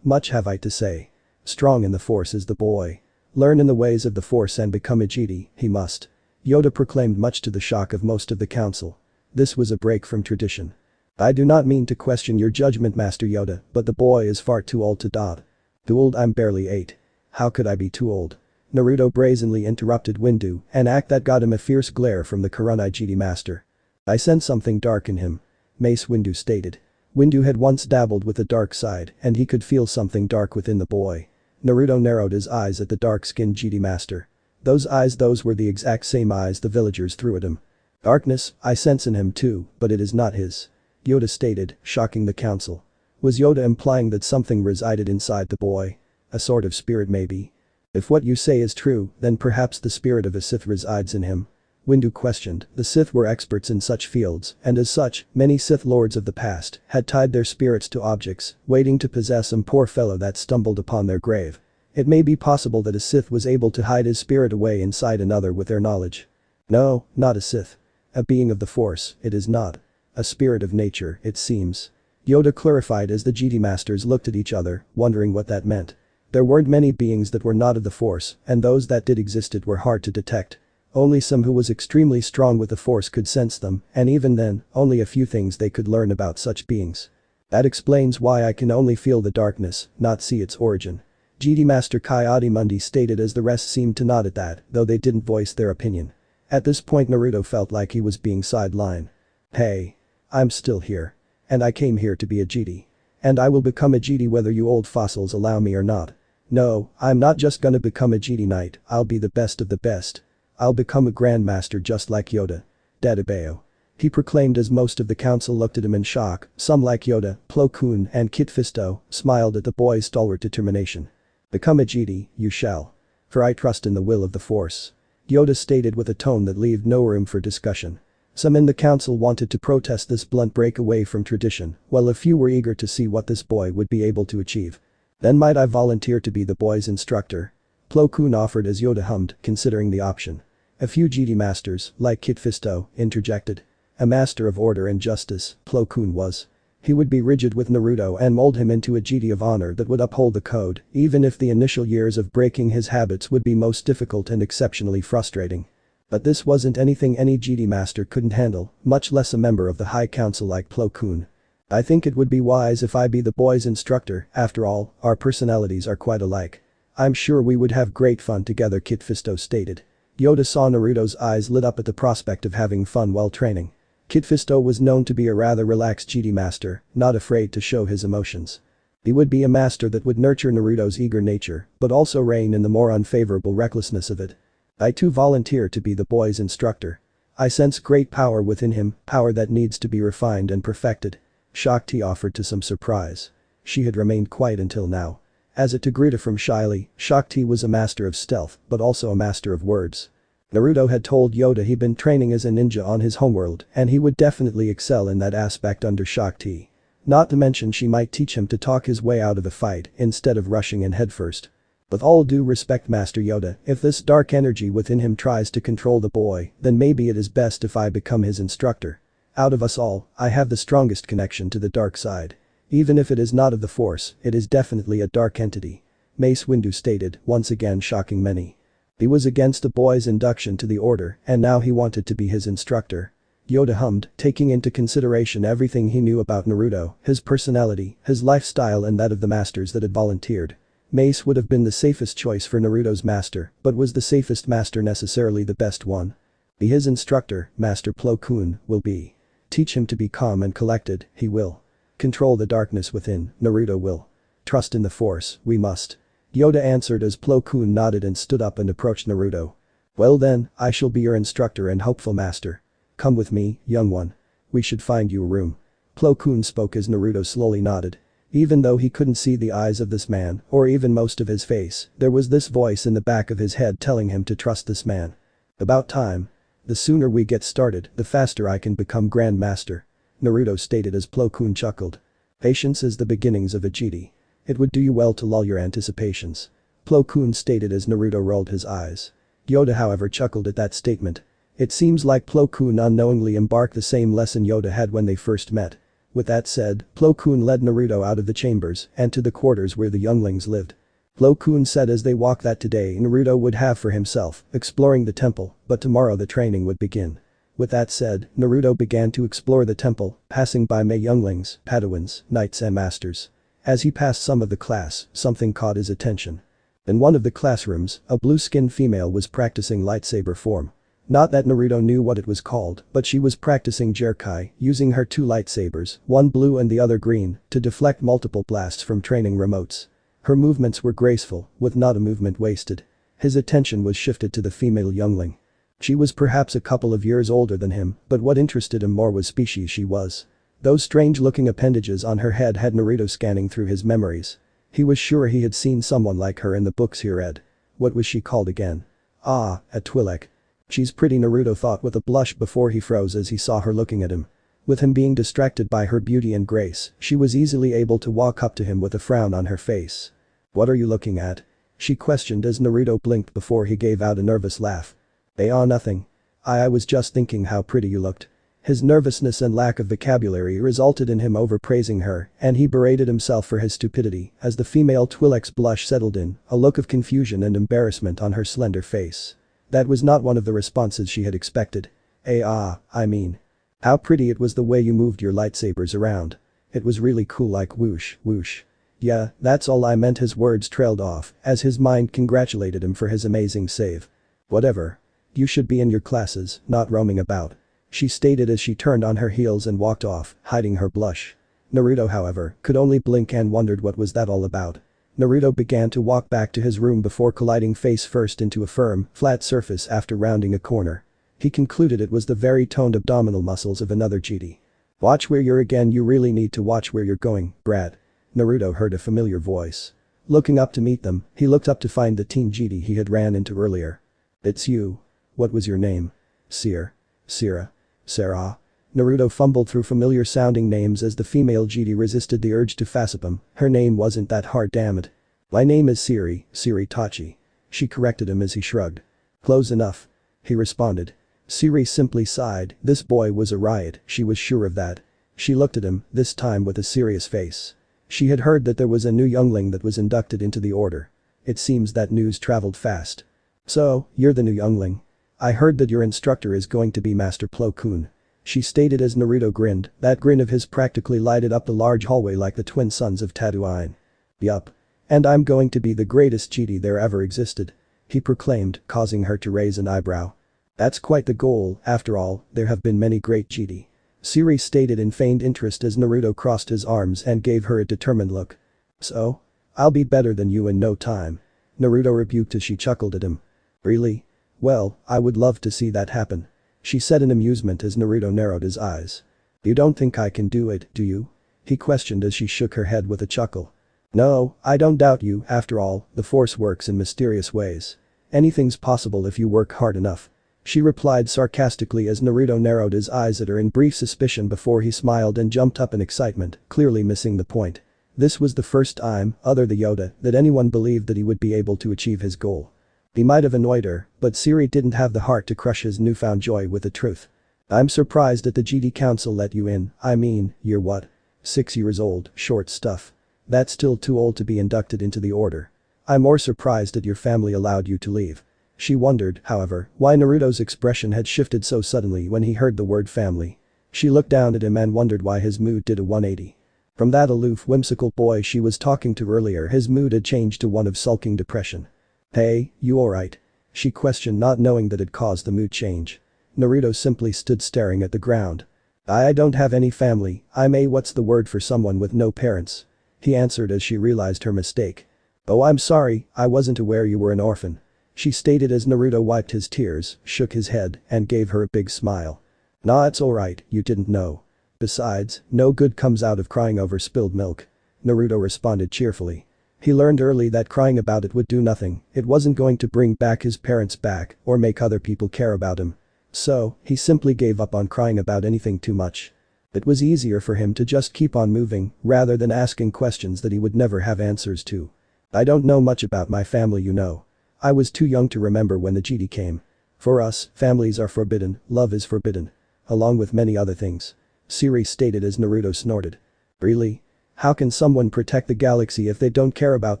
Much have I to say. Strong in the Force is the boy. Learn in the ways of the Force and become a Jedi, he must. Yoda proclaimed, much to the shock of most of the council. This was a break from tradition. I do not mean to question your judgment, Master Yoda, but the boy is far too old to dot. Too old? I'm barely 8. How could I be too old? Naruto brazenly interrupted Windu, an act that got him a fierce glare from the Kurenai GD master. I sense something dark in him. Mace Windu stated. Windu had once dabbled with the dark side and he could feel something dark within the boy. Naruto narrowed his eyes at the dark-skinned GD master. Those eyes, those were the exact same eyes the villagers threw at him. Darkness, I sense in him too, but it is not his. Yoda stated, shocking the council. Was Yoda implying that something resided inside the boy? A sort of spirit maybe? If what you say is true, then perhaps the spirit of a Sith resides in him. Windu questioned, the Sith were experts in such fields, and as such, many Sith lords of the past had tied their spirits to objects, waiting to possess some poor fellow that stumbled upon their grave. It may be possible that a Sith was able to hide his spirit away inside another with their knowledge. No, not a Sith. A being of the Force, it is not. A spirit of nature, it seems. Yoda clarified as the GD masters looked at each other, wondering what that meant. There weren't many beings that were not of the Force, and those that did existed were hard to detect. Only some who was extremely strong with the Force could sense them, and even then, only a few things they could learn about such beings. That explains why I can only feel the darkness, not see its origin. GD Master Coyote Mundi stated as the rest seemed to nod at that, though they didn't voice their opinion. At this point Naruto felt like he was being sidelined. Hey. I'm still here. And I came here to be a Jedi. And I will become a Jedi whether you old fossils allow me or not. No, I'm not just gonna become a Jedi Knight, I'll be the best of the best. I'll become a Grandmaster just like Yoda. Dadabeo. He proclaimed as most of the council looked at him in shock, some like Yoda, Plo Koon and Kit Fisto smiled at the boy's stalwart determination. Become a Jedi, you shall. For I trust in the will of the Force. Yoda stated with a tone that left no room for discussion. Some in the council wanted to protest this blunt break away from tradition, while a few were eager to see what this boy would be able to achieve. Then might I volunteer to be the boy's instructor? Plo Koon offered as Yoda hummed, considering the option. A few GD masters, like Kit Fisto, interjected. A master of order and justice, Plo Koon was. He would be rigid with Naruto and mold him into a Jedi of honor that would uphold the code, even if the initial years of breaking his habits would be most difficult and exceptionally frustrating. But this wasn't anything any GD master couldn't handle, much less a member of the High Council like Plo Koon. I think it would be wise if I be the boy's instructor, after all, our personalities are quite alike. I'm sure we would have great fun together, Kit Fisto stated. Yoda saw Naruto's eyes lit up at the prospect of having fun while training. Kit Fisto was known to be a rather relaxed GD master, not afraid to show his emotions. He would be a master that would nurture Naruto's eager nature, but also rein in the more unfavorable recklessness of it. I too volunteer to be the boy's instructor. I sense great power within him, power that needs to be refined and perfected. Shakti offered to some surprise. She had remained quiet until now. As a Togruta from Shiley, Shakti was a master of stealth, but also a master of words. Naruto had told Yoda he'd been training as a ninja on his homeworld and he would definitely excel in that aspect under Shakti. Not to mention she might teach him to talk his way out of the fight instead of rushing in headfirst. With all due respect, Master Yoda, if this dark energy within him tries to control the boy, then maybe it is best if I become his instructor. Out of us all, I have the strongest connection to the dark side. Even if it is not of the Force, it is definitely a dark entity. Mace Windu stated, once again shocking many. He was against the boy's induction to the order and now he wanted to be his instructor. Yoda hummed, taking into consideration everything he knew about Naruto, his personality, his lifestyle and that of the masters that had volunteered. Mace would have been the safest choice for Naruto's master, but was the safest master necessarily the best one? Be his instructor, Master Plo Koon will be. Teach him to be calm and collected, he will. Control the darkness within, Naruto will. Trust in the force, we must. Yoda answered as Plo Koon nodded and stood up and approached Naruto. Well then, I shall be your instructor and hopeful master. Come with me, young one. We should find you a room. Plo Koon spoke as Naruto slowly nodded. Even though he couldn't see the eyes of this man, or even most of his face, there was this voice in the back of his head telling him to trust this man. About time. The sooner we get started, the faster I can become Grand Master. Naruto stated as Plo Koon chuckled. Patience is the beginnings of agility. It would do you well to lull your anticipations. Plo Koon stated as Naruto rolled his eyes. Yoda however chuckled at that statement. It seems like Plo Koon unknowingly embarked the same lesson Yoda had when they first met. With that said, Plo Koon led Naruto out of the chambers and to the quarters where the younglings lived. Plo Koon said as they walked that today Naruto would have for himself, exploring the temple, but tomorrow the training would begin. With that said, Naruto began to explore the temple, passing by many younglings, Padawans, knights and masters. As he passed some of the class, something caught his attention. In one of the classrooms, a blue-skinned female was practicing lightsaber form. Not that Naruto knew what it was called, but she was practicing Jerkai, using her two lightsabers, one blue and the other green, to deflect multiple blasts from training remotes. Her movements were graceful, with not a movement wasted. His attention was shifted to the female youngling. She was perhaps a couple of years older than him, but what interested him more was species she was. Those strange-looking appendages on her head had Naruto scanning through his memories. He was sure he had seen someone like her in the books he read. What was she called again? Ah, a Twi'lek. She's pretty, Naruto thought with a blush before he froze as he saw her looking at him. With him being distracted by her beauty and grace, she was easily able to walk up to him with a frown on her face. What are you looking at? She questioned as Naruto blinked before he gave out a nervous laugh. Nothing. I was just thinking how pretty you looked. His nervousness and lack of vocabulary resulted in him overpraising her, and he berated himself for his stupidity as the female Twi'lek's blush settled in, a look of confusion and embarrassment on her slender face. That was not one of the responses she had expected. I mean. How pretty it was the way you moved your lightsabers around. It was really cool, like whoosh, whoosh. Yeah, that's all I meant. His words trailed off as his mind congratulated him for his amazing save. Whatever. You should be in your classes, not roaming about. She stated as she turned on her heels and walked off, hiding her blush. Naruto however, could only blink and wondered what was that all about. Naruto began to walk back to his room before colliding face first into a firm, flat surface after rounding a corner. He concluded it was the very toned abdominal muscles of another GD. Watch where you're again, you really need to watch where you're going, brat. Naruto heard a familiar voice. Looking up to meet them, he looked up to find the teen GD he had ran into earlier. It's you. What was your name? Sira. Sarah. Naruto fumbled through familiar sounding names as the female GD resisted the urge to fassip him. Her name wasn't that hard, damn it. My name is Siri Tachi. She corrected him as he shrugged. Close enough. He responded. Siri simply sighed. This boy was a riot, she was sure of that. She looked at him, this time with a serious face. She had heard that there was a new youngling that was inducted into the order. It seems that news traveled fast. So, you're the new youngling. I heard that your instructor is going to be Master Plo Koon. She stated as Naruto grinned, that grin of his practically lighted up the large hallway like the twin suns of Tatooine. Yup. And I'm going to be the greatest GD there ever existed. He proclaimed, causing her to raise an eyebrow. That's quite the goal, after all, there have been many great GD. Siri stated in feigned interest as Naruto crossed his arms and gave her a determined look. So? I'll be better than you in no time. Naruto rebuked as she chuckled at him. Really? Well, I would love to see that happen. She said in amusement as Naruto narrowed his eyes. You don't think I can do it, do you? He questioned as she shook her head with a chuckle. No, I don't doubt you, after all, the force works in mysterious ways. Anything's possible if you work hard enough. She replied sarcastically as Naruto narrowed his eyes at her in brief suspicion before he smiled and jumped up in excitement, clearly missing the point. This was the first time, other than Yoda, that anyone believed that he would be able to achieve his goal. He might have annoyed her, but Siri didn't have the heart to crush his newfound joy with the truth. I'm surprised that the GD Council let you in. I mean, you're what? 6 years old, short stuff. That's still too old to be inducted into the order. I'm more surprised that your family allowed you to leave. She wondered, however, why Naruto's expression had shifted so suddenly when he heard the word family. She looked down at him and wondered why his mood did a 180. From that aloof, whimsical boy she was talking to earlier, his mood had changed to one of sulking depression. Hey, you alright? She questioned, not knowing that it caused the mood change. Naruto simply stood staring at the ground. I don't have any family, I'm a what's the word for someone with no parents. He answered as she realized her mistake. Oh, I'm sorry, I wasn't aware you were an orphan. She stated as Naruto wiped his tears, shook his head, and gave her a big smile. Nah, it's alright, you didn't know. Besides, no good comes out of crying over spilled milk. Naruto responded cheerfully. He learned early that crying about it would do nothing, it wasn't going to bring back his parents back or make other people care about him. So, he simply gave up on crying about anything too much. It was easier for him to just keep on moving rather than asking questions that he would never have answers to. I don't know much about my family, you know. I was too young to remember when the Jedi came. For us, families are forbidden, love is forbidden. Along with many other things. Siri stated as Naruto snorted. Really? How can someone protect the galaxy if they don't care about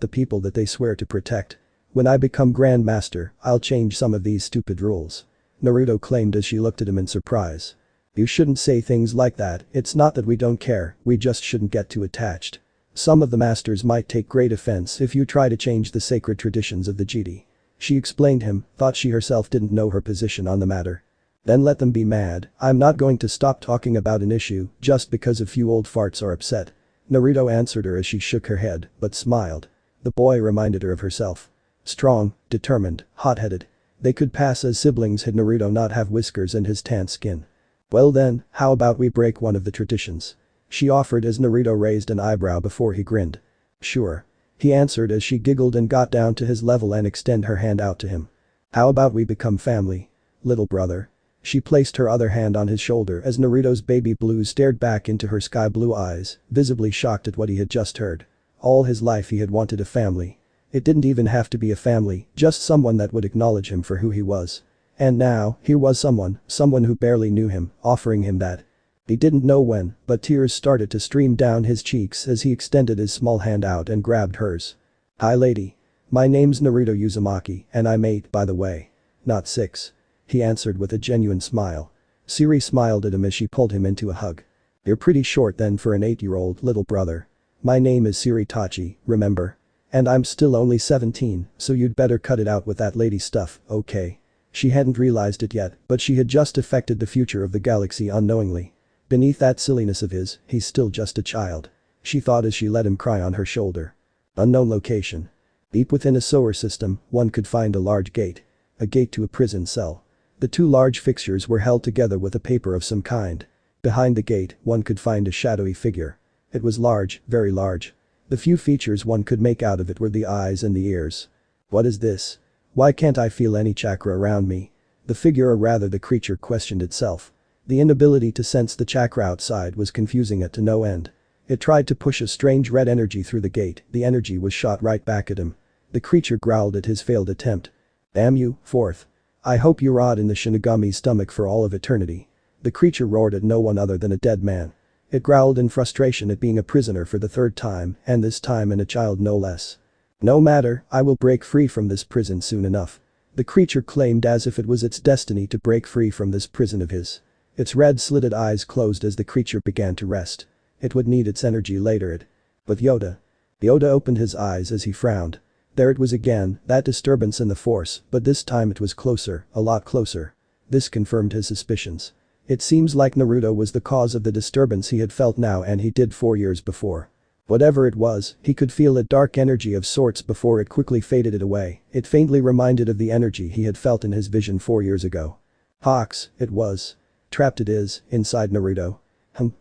the people that they swear to protect? When I become Grand Master, I'll change some of these stupid rules. Naruto claimed as she looked at him in surprise. You shouldn't say things like that, it's not that we don't care, we just shouldn't get too attached. Some of the masters might take great offense if you try to change the sacred traditions of the Jedi. She explained him, thought she herself didn't know her position on the matter. Then let them be mad, I'm not going to stop talking about an issue just because a few old farts are upset. Naruto answered her as she shook her head, but smiled. The boy reminded her of herself. Strong, determined, hot-headed. They could pass as siblings had Naruto not have whiskers and his tan skin. Well then, how about we break one of the traditions? She offered as Naruto raised an eyebrow before he grinned. Sure. He answered as she giggled and got down to his level and extended her hand out to him. How about we become family? Little brother. She placed her other hand on his shoulder as Naruto's baby blue stared back into her sky blue eyes, visibly shocked at what he had just heard. All his life he had wanted a family. It didn't even have to be a family, just someone that would acknowledge him for who he was. And now, here was someone who barely knew him, offering him that. He didn't know when, but tears started to stream down his cheeks as he extended his small hand out and grabbed hers. Hi lady. My name's Naruto Uzumaki, and I'm 8 by the way. Not 6. He answered with a genuine smile. Siri smiled at him as she pulled him into a hug. You're pretty short then for an 8-year-old little brother. My name is Siri Tachi, remember? And I'm still only 17, so you'd better cut it out with that lady stuff, okay? She hadn't realized it yet, but she had just affected the future of the galaxy unknowingly. Beneath that silliness of his, he's still just a child. She thought as she let him cry on her shoulder. Unknown location. Deep within a solar system, one could find a large gate. A gate to a prison cell. The two large fixtures were held together with a paper of some kind. Behind the gate, one could find a shadowy figure. It was large, very large. The few features one could make out of it were the eyes and the ears. What is this? Why can't I feel any chakra around me? The figure or rather the creature questioned itself. The inability to sense the chakra outside was confusing it to no end. It tried to push a strange red energy through the gate, the energy was shot right back at him. The creature growled at his failed attempt. Damn you, fourth. I hope you rot in the Shinigami's stomach for all of eternity. The creature roared at no one other than a dead man. It growled in frustration at being a prisoner for the third time, and this time in a child no less. No matter, I will break free from this prison soon enough. The creature claimed as if it was its destiny to break free from this prison of his. Its red slitted eyes closed as the creature began to rest. It would need its energy later. But Yoda. Yoda opened his eyes as he frowned. There it was again, that disturbance in the force, but this time it was closer, a lot closer. This confirmed his suspicions. It seems like Naruto was the cause of the disturbance he had felt now and he did 4 years before. Whatever it was, he could feel a dark energy of sorts before it quickly faded it away. It faintly reminded of the energy he had felt in his vision 4 years ago. Hawks, it was. Trapped it is, inside Naruto.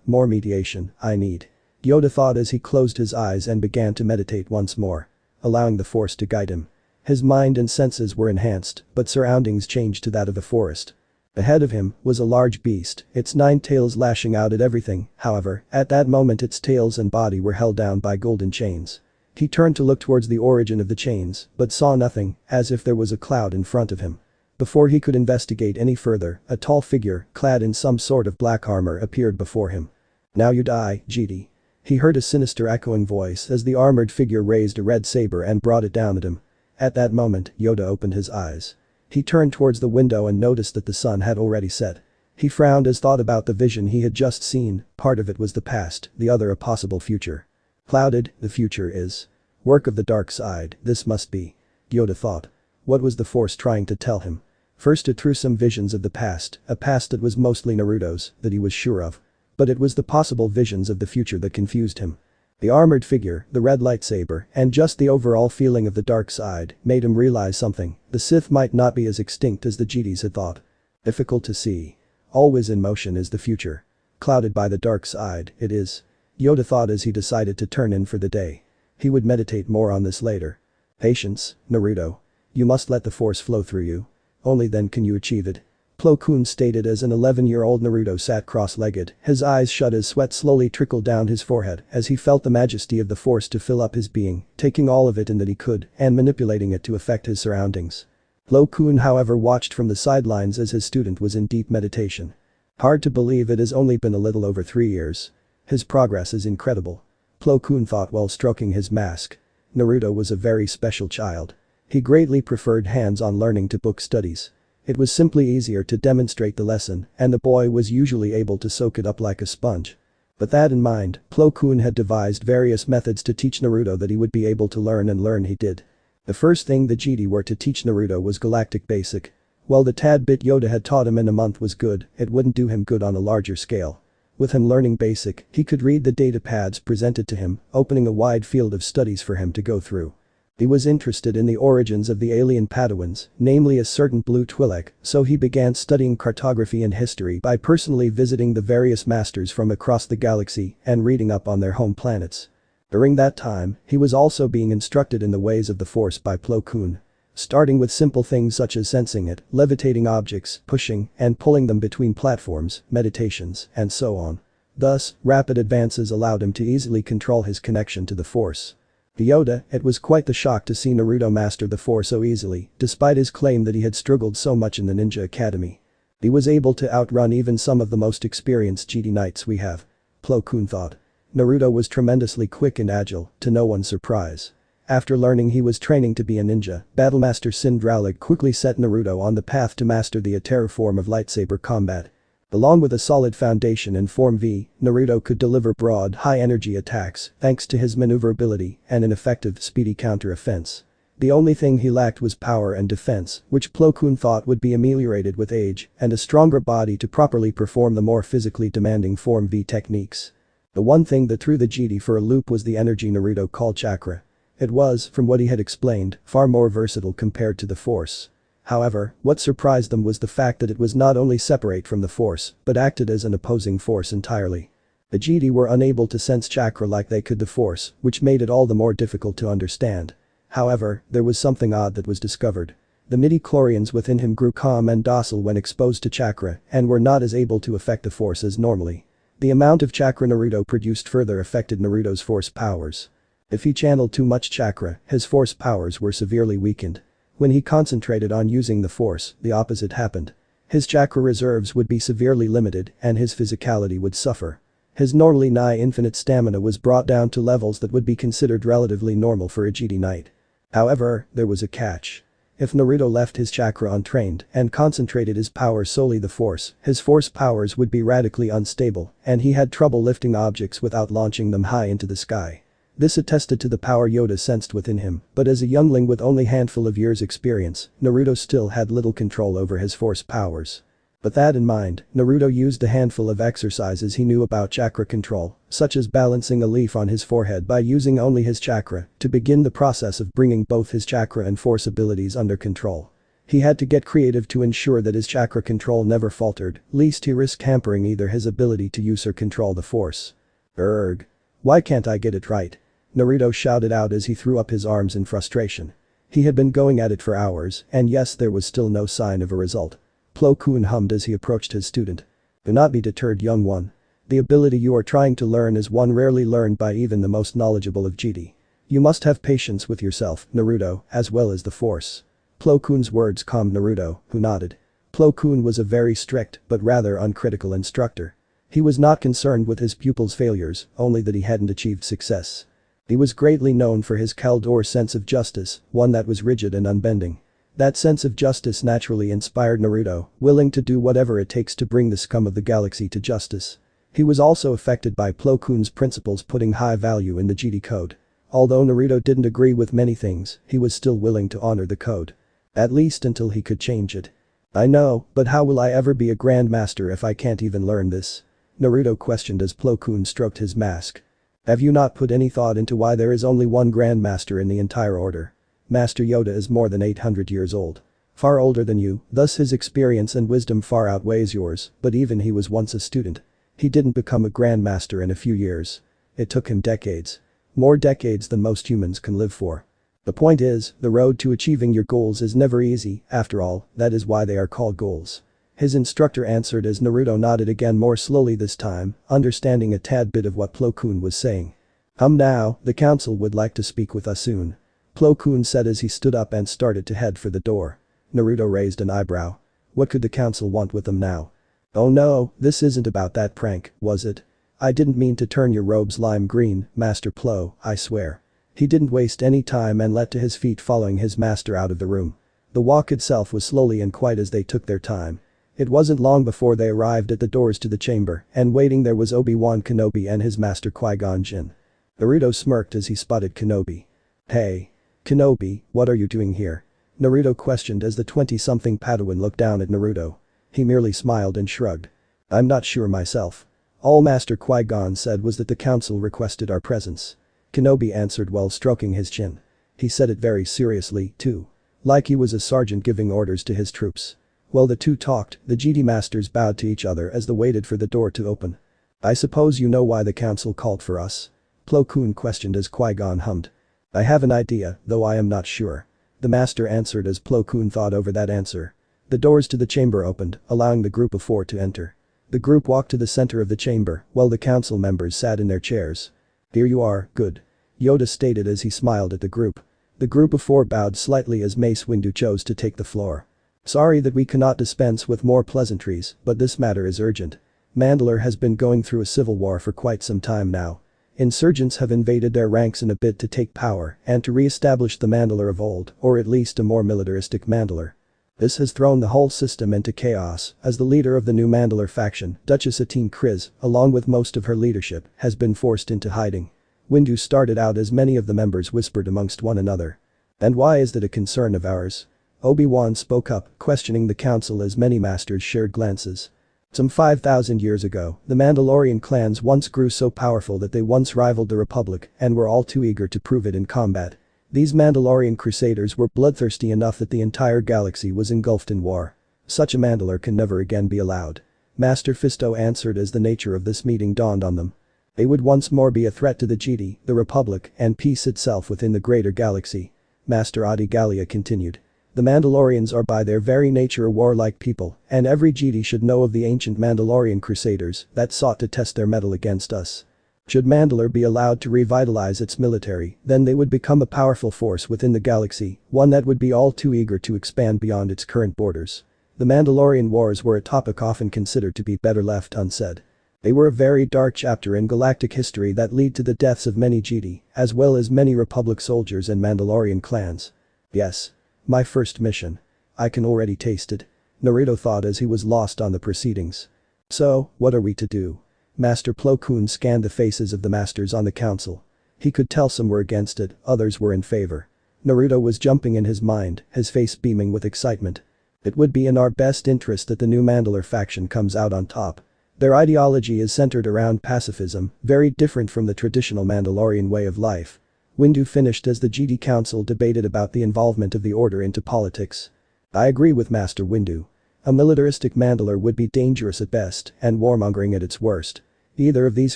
More mediation, I need. Yoda thought as he closed his eyes and began to meditate once more. Allowing the force to guide him. His mind and senses were enhanced, but surroundings changed to that of a forest. Ahead of him was a large beast, its 9 tails lashing out at everything, however, at that moment its tails and body were held down by golden chains. He turned to look towards the origin of the chains, but saw nothing, as if there was a cloud in front of him. Before he could investigate any further, a tall figure, clad in some sort of black armor appeared before him. Now you die, Jedi. He heard a sinister echoing voice as the armored figure raised a red saber and brought it down at him. At that moment, Yoda opened his eyes. He turned towards the window and noticed that the sun had already set. He frowned as thought about the vision he had just seen, part of it was the past, the other a possible future. Clouded, the future is. Work of the dark side, this must be. Yoda thought. What was the force trying to tell him? First it threw some visions of the past, a past that was mostly Naruto's, that he was sure of. But it was the possible visions of the future that confused him. The armored figure, the red lightsaber, and just the overall feeling of the dark side made him realize something: the Sith might not be as extinct as the Jedis had thought. Difficult to see. Always in motion is the future. Clouded by the dark side, it is. Yoda thought as he decided to turn in for the day. He would meditate more on this later. Patience, Naruto. You must let the Force flow through you. Only then can you achieve it. Plo Koon stated as an 11-year-old Naruto sat cross-legged, his eyes shut as sweat slowly trickled down his forehead as he felt the majesty of the Force to fill up his being, taking all of it in that he could and manipulating it to affect his surroundings. Plo Koon however watched from the sidelines as his student was in deep meditation. Hard to believe it has only been a little over 3 years. His progress is incredible. Plo Koon thought while stroking his mask. Naruto was a very special child. He greatly preferred hands-on learning to book studies. It was simply easier to demonstrate the lesson, and the boy was usually able to soak it up like a sponge. With that in mind, Plo Koon had devised various methods to teach Naruto that he would be able to learn, and learn he did. The first thing the Jedi were to teach Naruto was Galactic Basic. While the tad bit Yoda had taught him in a month was good, it wouldn't do him good on a larger scale. With him learning Basic, he could read the data pads presented to him, opening a wide field of studies for him to go through. He was interested in the origins of the alien Padawans, namely a certain blue Twi'lek, so he began studying cartography and history by personally visiting the various masters from across the galaxy and reading up on their home planets. During that time, he was also being instructed in the ways of the Force by Plo Koon. Starting with simple things such as sensing it, levitating objects, pushing and pulling them between platforms, meditations, and so on. Thus, rapid advances allowed him to easily control his connection to the Force. To Yoda, it was quite the shock to see Naruto master the Force so easily, despite his claim that he had struggled so much in the Ninja Academy. He was able to outrun even some of the most experienced Jedi Knights we have. Plo Koon thought. Naruto was tremendously quick and agile, to no one's surprise. After learning he was training to be a ninja, Battlemaster Sindralig quickly set Naruto on the path to master the Atera form of lightsaber combat. Along with a solid foundation in Form V, Naruto could deliver broad, high-energy attacks thanks to his maneuverability and an effective, speedy counter-offense. The only thing he lacked was power and defense, which Plo Koon thought would be ameliorated with age and a stronger body to properly perform the more physically demanding Form V techniques. The one thing that threw the Jedi for a loop was the energy Naruto called chakra. It was, from what he had explained, far more versatile compared to the Force. However, what surprised them was the fact that it was not only separate from the Force, but acted as an opposing force entirely. The Jedi were unable to sense chakra like they could the Force, which made it all the more difficult to understand. However, there was something odd that was discovered. The midi-chlorians within him grew calm and docile when exposed to chakra and were not as able to affect the Force as normally. The amount of chakra Naruto produced further affected Naruto's Force powers. If he channeled too much chakra, his Force powers were severely weakened. When he concentrated on using the Force, the opposite happened. His chakra reserves would be severely limited and his physicality would suffer. His normally nigh infinite stamina was brought down to levels that would be considered relatively normal for a Jedi Knight. However, there was a catch. If Naruto left his chakra untrained and concentrated his power solely the Force, his Force powers would be radically unstable and he had trouble lifting objects without launching them high into the sky. This attested to the power Yoda sensed within him, but as a youngling with only handful of years experience, Naruto still had little control over his Force powers. With that in mind, Naruto used a handful of exercises he knew about chakra control, such as balancing a leaf on his forehead by using only his chakra, to begin the process of bringing both his chakra and Force abilities under control. He had to get creative to ensure that his chakra control never faltered, lest he risk hampering either his ability to use or control the Force. Erg. Why can't I get it right? Naruto shouted out as he threw up his arms in frustration. He had been going at it for hours, and yes, there was still no sign of a result. Plo Koon hummed as he approached his student. Do not be deterred, young one. The ability you are trying to learn is one rarely learned by even the most knowledgeable of Jedi. You must have patience with yourself, Naruto, as well as the Force. Plo Koon's words calmed Naruto, who nodded. Plo Koon was a very strict but rather uncritical instructor. He was not concerned with his pupils' failures, only that he hadn't achieved success. He was greatly known for his Kaldor sense of justice, one that was rigid and unbending. That sense of justice naturally inspired Naruto, willing to do whatever it takes to bring the scum of the galaxy to justice. He was also affected by Plo Koon's principles, putting high value in the Jedi code. Although Naruto didn't agree with many things, he was still willing to honor the code. At least until he could change it. I know, but how will I ever be a Grand Master if I can't even learn this? Naruto questioned as Plo Koon stroked his mask. Have you not put any thought into why there is only one Grandmaster in the entire order? Master Yoda is more than 800 years old. Far older than you, thus his experience and wisdom far outweighs yours, but even he was once a student. He didn't become a Grandmaster in a few years. It took him decades. More decades than most humans can live for. The point is, the road to achieving your goals is never easy, after all, that is why they are called goals. His instructor answered as Naruto nodded again more slowly this time, understanding a tad bit of what Plo Koon was saying. Now, the council would like to speak with us soon. Plo Koon said as he stood up and started to head for the door. Naruto raised an eyebrow. What could the council want with them now? Oh no, this isn't about that prank, was it? I didn't mean to turn your robes lime green, Master Plo, I swear. He didn't waste any time and leapt to his feet following his master out of the room. The walk itself was slowly and quiet as they took their time. It wasn't long before they arrived at the doors to the chamber, and waiting there was Obi-Wan Kenobi and his master Qui-Gon Jinn. Naruto smirked as he spotted Kenobi. Hey. Kenobi, what are you doing here? Naruto questioned as the 20-something Padawan looked down at Naruto. He merely smiled and shrugged. I'm not sure myself. All Master Qui-Gon said was that the council requested our presence. Kenobi answered while stroking his chin. He said it very seriously, too. Like he was a sergeant giving orders to his troops. While the two talked, the Jedi masters bowed to each other as they waited for the door to open. I suppose you know why the council called for us? Plo Koon questioned as Qui-Gon hummed. I have an idea, though I am not sure. The master answered as Plo Koon thought over that answer. The doors to the chamber opened, allowing the group of 4 to enter. The group walked to the center of the chamber, while the council members sat in their chairs. Here you are, good. Yoda stated as he smiled at the group. The group of 4 bowed slightly as Mace Windu chose to take the floor. Sorry that we cannot dispense with more pleasantries, but this matter is urgent. Mandalore has been going through a civil war for quite some time now. Insurgents have invaded their ranks in a bid to take power and to re-establish the Mandalore of old, or at least a more militaristic Mandalore. This has thrown the whole system into chaos, as the leader of the new Mandalore faction, Duchess Satine Kryze, along with most of her leadership, has been forced into hiding. Windu started out as many of the members whispered amongst one another. And why is that a concern of ours? Obi-Wan spoke up, questioning the council as many masters shared glances. Some 5,000 years ago, the Mandalorian clans once grew so powerful that they once rivaled the Republic and were all too eager to prove it in combat. These Mandalorian crusaders were bloodthirsty enough that the entire galaxy was engulfed in war. Such a Mandalore can never again be allowed. Master Fisto answered as the nature of this meeting dawned on them. They would once more be a threat to the Jedi, the Republic, and peace itself within the greater galaxy. Master Adi Gallia continued. The Mandalorians are by their very nature a warlike people, and every Jedi should know of the ancient Mandalorian crusaders that sought to test their mettle against us. Should Mandalore be allowed to revitalize its military, then they would become a powerful force within the galaxy, one that would be all too eager to expand beyond its current borders. The Mandalorian Wars were a topic often considered to be better left unsaid. They were a very dark chapter in galactic history that led to the deaths of many Jedi, as well as many Republic soldiers and Mandalorian clans. Yes. My first mission. I can already taste it. Naruto thought as he was lost on the proceedings. So, what are we to do? Master Plo Koon scanned the faces of the masters on the council. He could tell some were against it, others were in favor. Naruto was jumping in his mind, his face beaming with excitement. It would be in our best interest that the new Mandalore faction comes out on top. Their ideology is centered around pacifism, very different from the traditional Mandalorian way of life. Windu finished as the Jedi Council debated about the involvement of the Order into politics. I agree with Master Windu. A militaristic Mandalore would be dangerous at best and warmongering at its worst. Either of these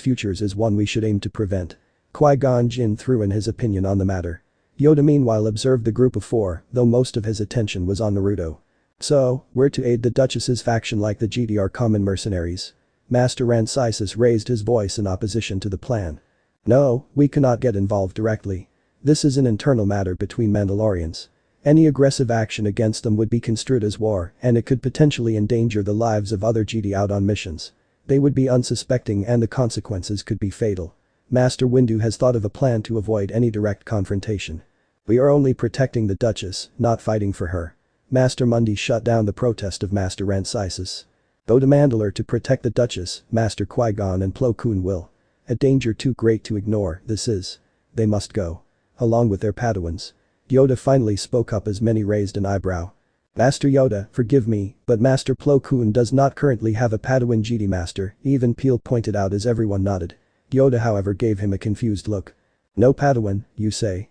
futures is one we should aim to prevent. Qui-Gon Jinn threw in his opinion on the matter. Yoda meanwhile observed the group of 4, though most of his attention was on Naruto. So, we're to aid the Duchess's faction like the Jedi are common mercenaries. Master Rancisis raised his voice in opposition to the plan. No, we cannot get involved directly. This is an internal matter between Mandalorians. Any aggressive action against them would be construed as war, and it could potentially endanger the lives of other Jedi out on missions. They would be unsuspecting and the consequences could be fatal. Master Windu has thought of a plan to avoid any direct confrontation. We are only protecting the Duchess, not fighting for her. Master Mundi shut down the protest of Master Rancisis. Go to Mandalore to protect the Duchess, Master Qui-Gon and Plo Koon will. A danger too great to ignore, this is. They must go. Along with their Padawans. Yoda finally spoke up as many raised an eyebrow. Master Yoda, forgive me, but Master Plo Koon does not currently have a Padawan Jedi Master, even Peel pointed out as everyone nodded. Yoda however gave him a confused look. No Padawan, you say?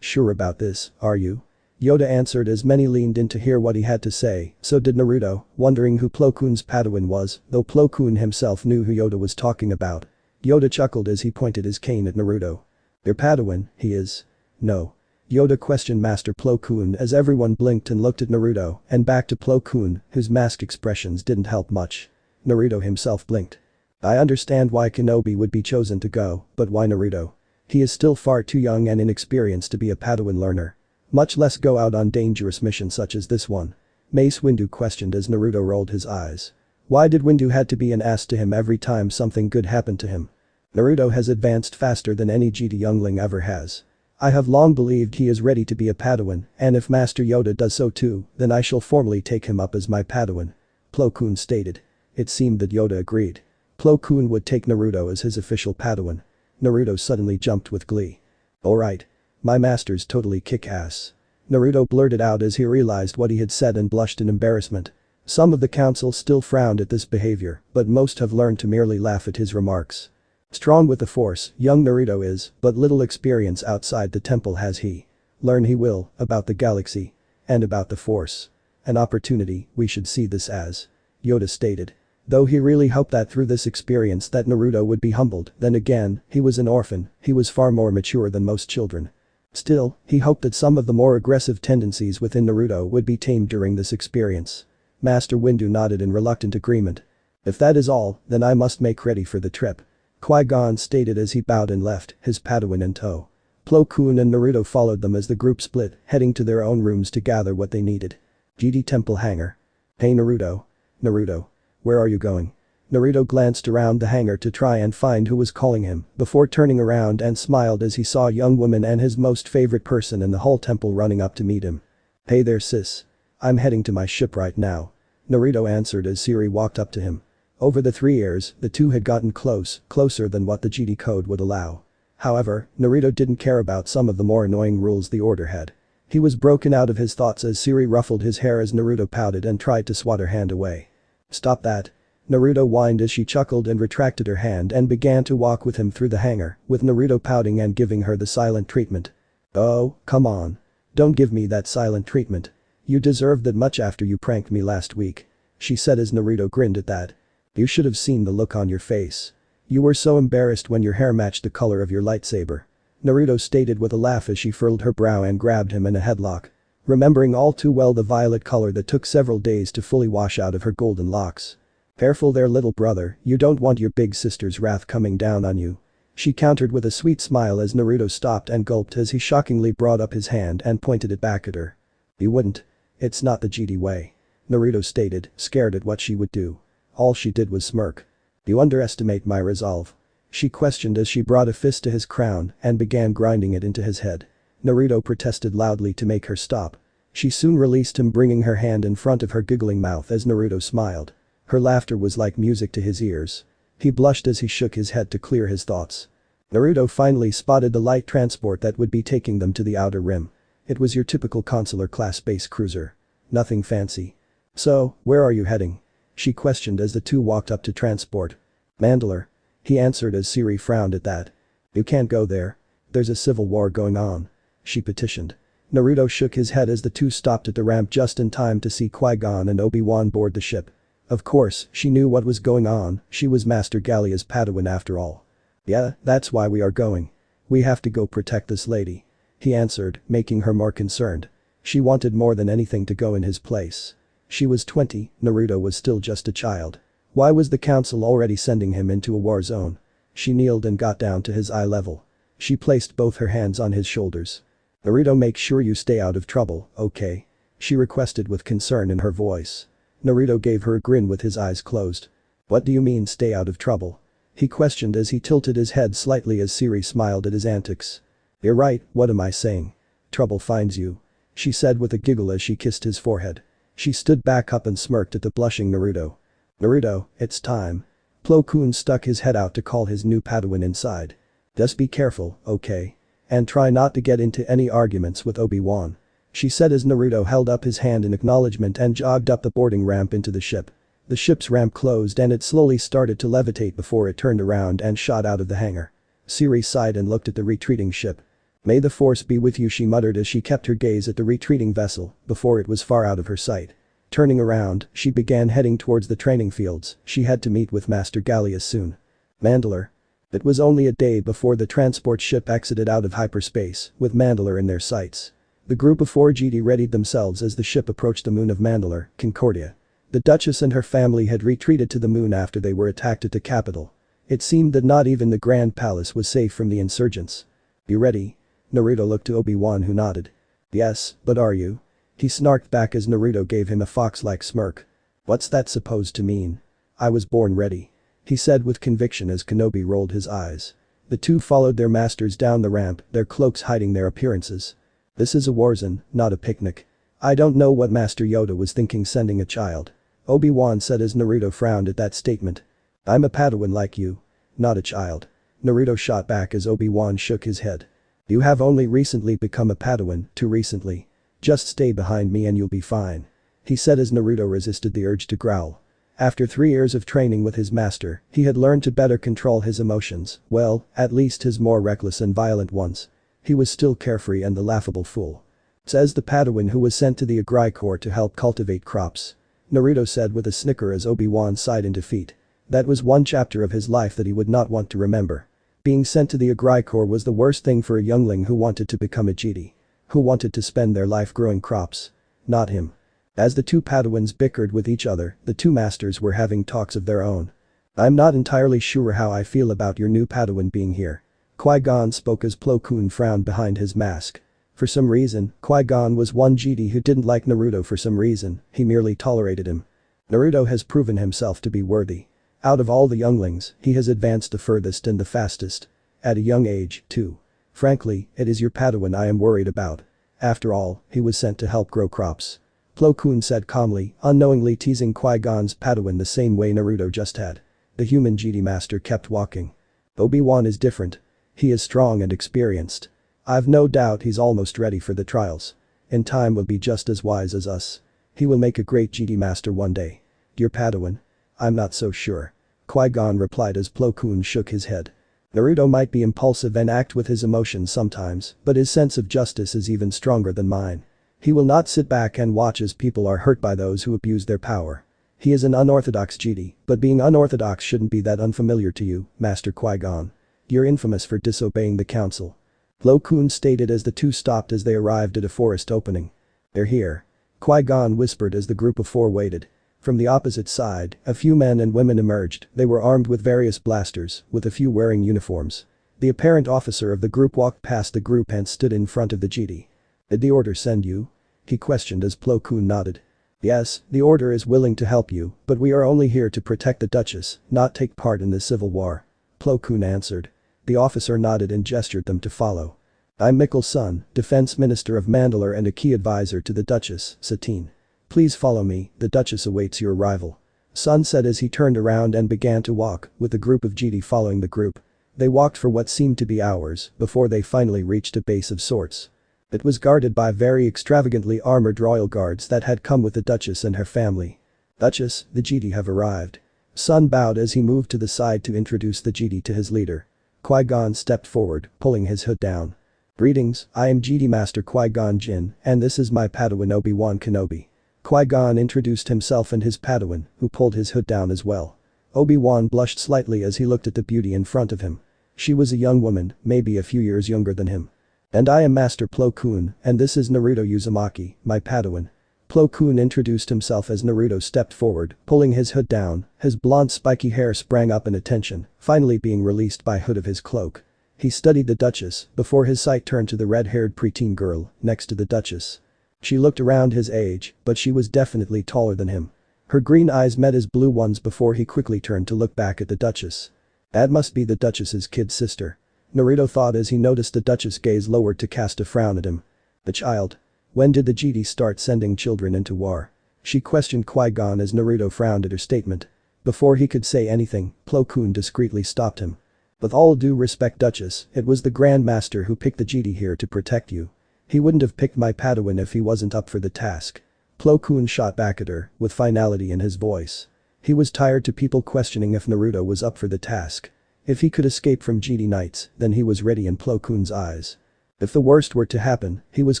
Sure about this, are you? Yoda answered as many leaned in to hear what he had to say, so did Naruto, wondering who Plo Koon's Padawan was, though Plo Koon himself knew who Yoda was talking about. Yoda chuckled as he pointed his cane at Naruto. Your Padawan, he is? No. Yoda questioned Master Plo Koon as everyone blinked and looked at Naruto and back to Plo Koon, whose masked expressions didn't help much. Naruto himself blinked. I understand why Kenobi would be chosen to go, but why Naruto? He is still far too young and inexperienced to be a Padawan learner. Much less go out on dangerous missions such as this one. Mace Windu questioned as Naruto rolled his eyes. Why did Windu had to be an ass to him every time something good happened to him? Naruto has advanced faster than any Jedi youngling ever has. I have long believed he is ready to be a Padawan, and if Master Yoda does so too, then I shall formally take him up as my Padawan. Plo Koon stated. It seemed that Yoda agreed. Plo Koon would take Naruto as his official Padawan. Naruto suddenly jumped with glee. Alright. My master's totally kick-ass. Naruto blurted out as he realized what he had said and blushed in embarrassment. Some of the council still frowned at this behavior, but most have learned to merely laugh at his remarks. Strong with the force, young Naruto is, but little experience outside the temple has he. Learn he will, about the galaxy. And about the force. An opportunity, we should see this as. Yoda stated. Though he really hoped that through this experience that Naruto would be humbled, then again, he was an orphan, he was far more mature than most children. Still, he hoped that some of the more aggressive tendencies within Naruto would be tamed during this experience. Master Windu nodded in reluctant agreement. If that is all, then I must make ready for the trip. Qui-Gon stated as he bowed and left, his Padawan in tow. Plo Koon and Naruto followed them as the group split, heading to their own rooms to gather what they needed. GD Temple Hangar. Hey Naruto. Naruto. Where are you going? Naruto glanced around the hangar to try and find who was calling him, before turning around and smiled as he saw a young woman and his most favorite person in the whole temple running up to meet him. Hey there sis. I'm heading to my ship right now. Naruto answered as Siri walked up to him. Over the 3 years, the two had gotten closer than what the GD code would allow. However, Naruto didn't care about some of the more annoying rules the order had. He was broken out of his thoughts as Siri ruffled his hair as Naruto pouted and tried to swat her hand away. Stop that. Naruto whined as she chuckled and retracted her hand and began to walk with him through the hangar, with Naruto pouting and giving her the silent treatment. Oh, come on. Don't give me that silent treatment. You deserved that much after you pranked me last week. She said as Naruto grinned at that. You should have seen the look on your face. You were so embarrassed when your hair matched the color of your lightsaber. Naruto stated with a laugh as she furrowed her brow and grabbed him in a headlock. Remembering all too well the violet color that took several days to fully wash out of her golden locks. Careful there little brother, you don't want your big sister's wrath coming down on you. She countered with a sweet smile as Naruto stopped and gulped as he shockingly brought up his hand and pointed it back at her. You wouldn't. It's not the GD way. Naruto stated, scared at what she would do. All she did was smirk. You underestimate my resolve. She questioned as she brought a fist to his crown and began grinding it into his head. Naruto protested loudly to make her stop. She soon released him, bringing her hand in front of her giggling mouth as Naruto smiled. Her laughter was like music to his ears. He blushed as he shook his head to clear his thoughts. Naruto finally spotted the light transport that would be taking them to the outer rim. It was your typical consular class space cruiser. Nothing fancy. So, where are you heading? She questioned as the two walked up to transport. Mandalore. He answered as Siri frowned at that. You can't go there. There's a civil war going on. She petitioned. Naruto shook his head as the two stopped at the ramp just in time to see Qui-Gon and Obi-Wan board the ship. Of course, she knew what was going on, she was Master Gallia's Padawan after all. Yeah, that's why we are going. We have to go protect this lady. He answered, making her more concerned. She wanted more than anything to go in his place. She was 20, Naruto was still just a child. Why was the council already sending him into a war zone? She kneeled and got down to his eye level. She placed both her hands on his shoulders. Naruto, make sure you stay out of trouble, okay? She requested with concern in her voice. Naruto gave her a grin with his eyes closed. What do you mean stay out of trouble? He questioned as he tilted his head slightly as Siri smiled at his antics. You're right, what am I saying? Trouble finds you. She said with a giggle as she kissed his forehead. She stood back up and smirked at the blushing Naruto. Naruto, it's time. Plo Koon stuck his head out to call his new Padawan inside. Just be careful, okay? And try not to get into any arguments with Obi-Wan. she said as Naruto held up his hand in acknowledgement and jogged up the boarding ramp into the ship. The ship's ramp closed and it slowly started to levitate before it turned around and shot out of the hangar. Siri sighed and looked at the retreating ship. "May the force be with you," she muttered as she kept her gaze at the retreating vessel before it was far out of her sight. Turning around, she began heading towards the training fields. She had to meet with Master Gallius soon. Mandalore. It was only a day before the transport ship exited out of hyperspace, with Mandalore in their sights. The group of 4 Jedi readied themselves as the ship approached the moon of Mandalore, Concordia. The Duchess and her family had retreated to the moon after they were attacked at the capital. It seemed that not even the Grand Palace was safe from the insurgents. "You ready?" Naruto looked to Obi-Wan, who nodded. "Yes, but are you?" He snarked back as Naruto gave him a fox-like smirk. "What's that supposed to mean?" "I was born ready," he said with conviction as Kenobi rolled his eyes. The two followed their masters down the ramp, their cloaks hiding their appearances. "This is a war zone, not a picnic." "I don't know what Master Yoda was thinking sending a child," Obi-Wan said as Naruto frowned at that statement. "I'm a Padawan like you. Not a child." Naruto shot back as Obi-Wan shook his head. "You have only recently become a Padawan, too recently. Just stay behind me and you'll be fine," he said as Naruto resisted the urge to growl. After 3 years of training with his master, he had learned to better control his emotions, well, at least his more reckless and violent ones. He was still carefree and the laughable fool. "Says the Padawan who was sent to the Agri Corps to help cultivate crops," Naruto said with a snicker as Obi-Wan sighed in defeat. That was one chapter of his life that he would not want to remember. Being sent to the Agri Corps was the worst thing for a youngling who wanted to become a Jedi. Who wanted to spend their life growing crops. Not him. As the 2 Padawans bickered with each other, the 2 masters were having talks of their own. "I'm not entirely sure how I feel about your new Padawan being here." Qui-Gon spoke as Plo Koon frowned behind his mask. For some reason, Qui-Gon was one Jedi who didn't like Naruto. For some reason, he merely tolerated him. Naruto has proven himself to be worthy. Out of all the younglings, he has advanced the furthest and the fastest. At a young age, too. Frankly, it is your Padawan I am worried about. After all, he was sent to help grow crops. Plo Koon said calmly, unknowingly teasing Qui-Gon's Padawan the same way Naruto just had. The human Jedi master kept walking. "Obi-Wan is different. He is strong and experienced. I've no doubt he's almost ready for the trials. In time will be just as wise as us. He will make a great Jedi master one day." "Your Padawan? I'm not so sure," Qui-Gon replied as Plo Koon shook his head. "Naruto might be impulsive and act with his emotions sometimes, but his sense of justice is even stronger than mine. He will not sit back and watch as people are hurt by those who abuse their power. He is an unorthodox Jedi, but being unorthodox shouldn't be that unfamiliar to you, Master Qui-Gon. You're infamous for disobeying the council," Plo Koon stated as the two stopped as they arrived at a forest opening. "They're here," Qui-Gon whispered as the group of 4 waited. From the opposite side, a few men and women emerged. They were armed with various blasters, with a few wearing uniforms. The apparent officer of the group walked past the group and stood in front of the Jedi. "Did the order send you?" he questioned as Plo Koon nodded. "Yes, the order is willing to help you, but we are only here to protect the Duchess, not take part in this civil war," Plo Koon answered. The officer nodded and gestured them to follow. "I'm Mikkel's son, Defense Minister of Mandalore and a key advisor to the Duchess, Satine. Please follow me, the Duchess awaits your arrival," Sun said as he turned around and began to walk, with the group of Jedi following the group. They walked for what seemed to be hours before they finally reached a base of sorts. It was guarded by very extravagantly armored royal guards that had come with the Duchess and her family. "Duchess, the Jedi have arrived." Sun bowed as he moved to the side to introduce the Jedi to his leader. Qui-Gon stepped forward, pulling his hood down. "Greetings, I am Jedi Master Qui-Gon Jinn, and this is my Padawan Obi-Wan Kenobi." Qui-Gon introduced himself and his Padawan, who pulled his hood down as well. Obi-Wan blushed slightly as he looked at the beauty in front of him. She was a young woman, maybe a few years younger than him. "And I am Master Plo Koon, and this is Naruto Uzumaki, my Padawan." Plo Koon introduced himself as Naruto stepped forward, pulling his hood down. His blonde spiky hair sprang up in attention, finally being released by hood of his cloak. He studied the Duchess before his sight turned to the red-haired preteen girl next to the Duchess. She looked around his age, but she was definitely taller than him. Her green eyes met his blue ones before he quickly turned to look back at the Duchess. That must be the Duchess's kid sister, Naruto thought as he noticed the Duchess' gaze lowered to cast a frown at him. "The child? When did the Jedi start sending children into war?" she questioned Qui-Gon as Naruto frowned at her statement. Before he could say anything, Plo Koon discreetly stopped him. "With all due respect, Duchess, it was the Grand Master who picked the Jedi here to protect you. He wouldn't have picked my Padawan if he wasn't up for the task. Plo Koon shot back at her, with finality in his voice. He was tired to people questioning if Naruto was up for the task. If he could escape from GD Knights, then he was ready in Plo Koon's eyes. If the worst were to happen, he was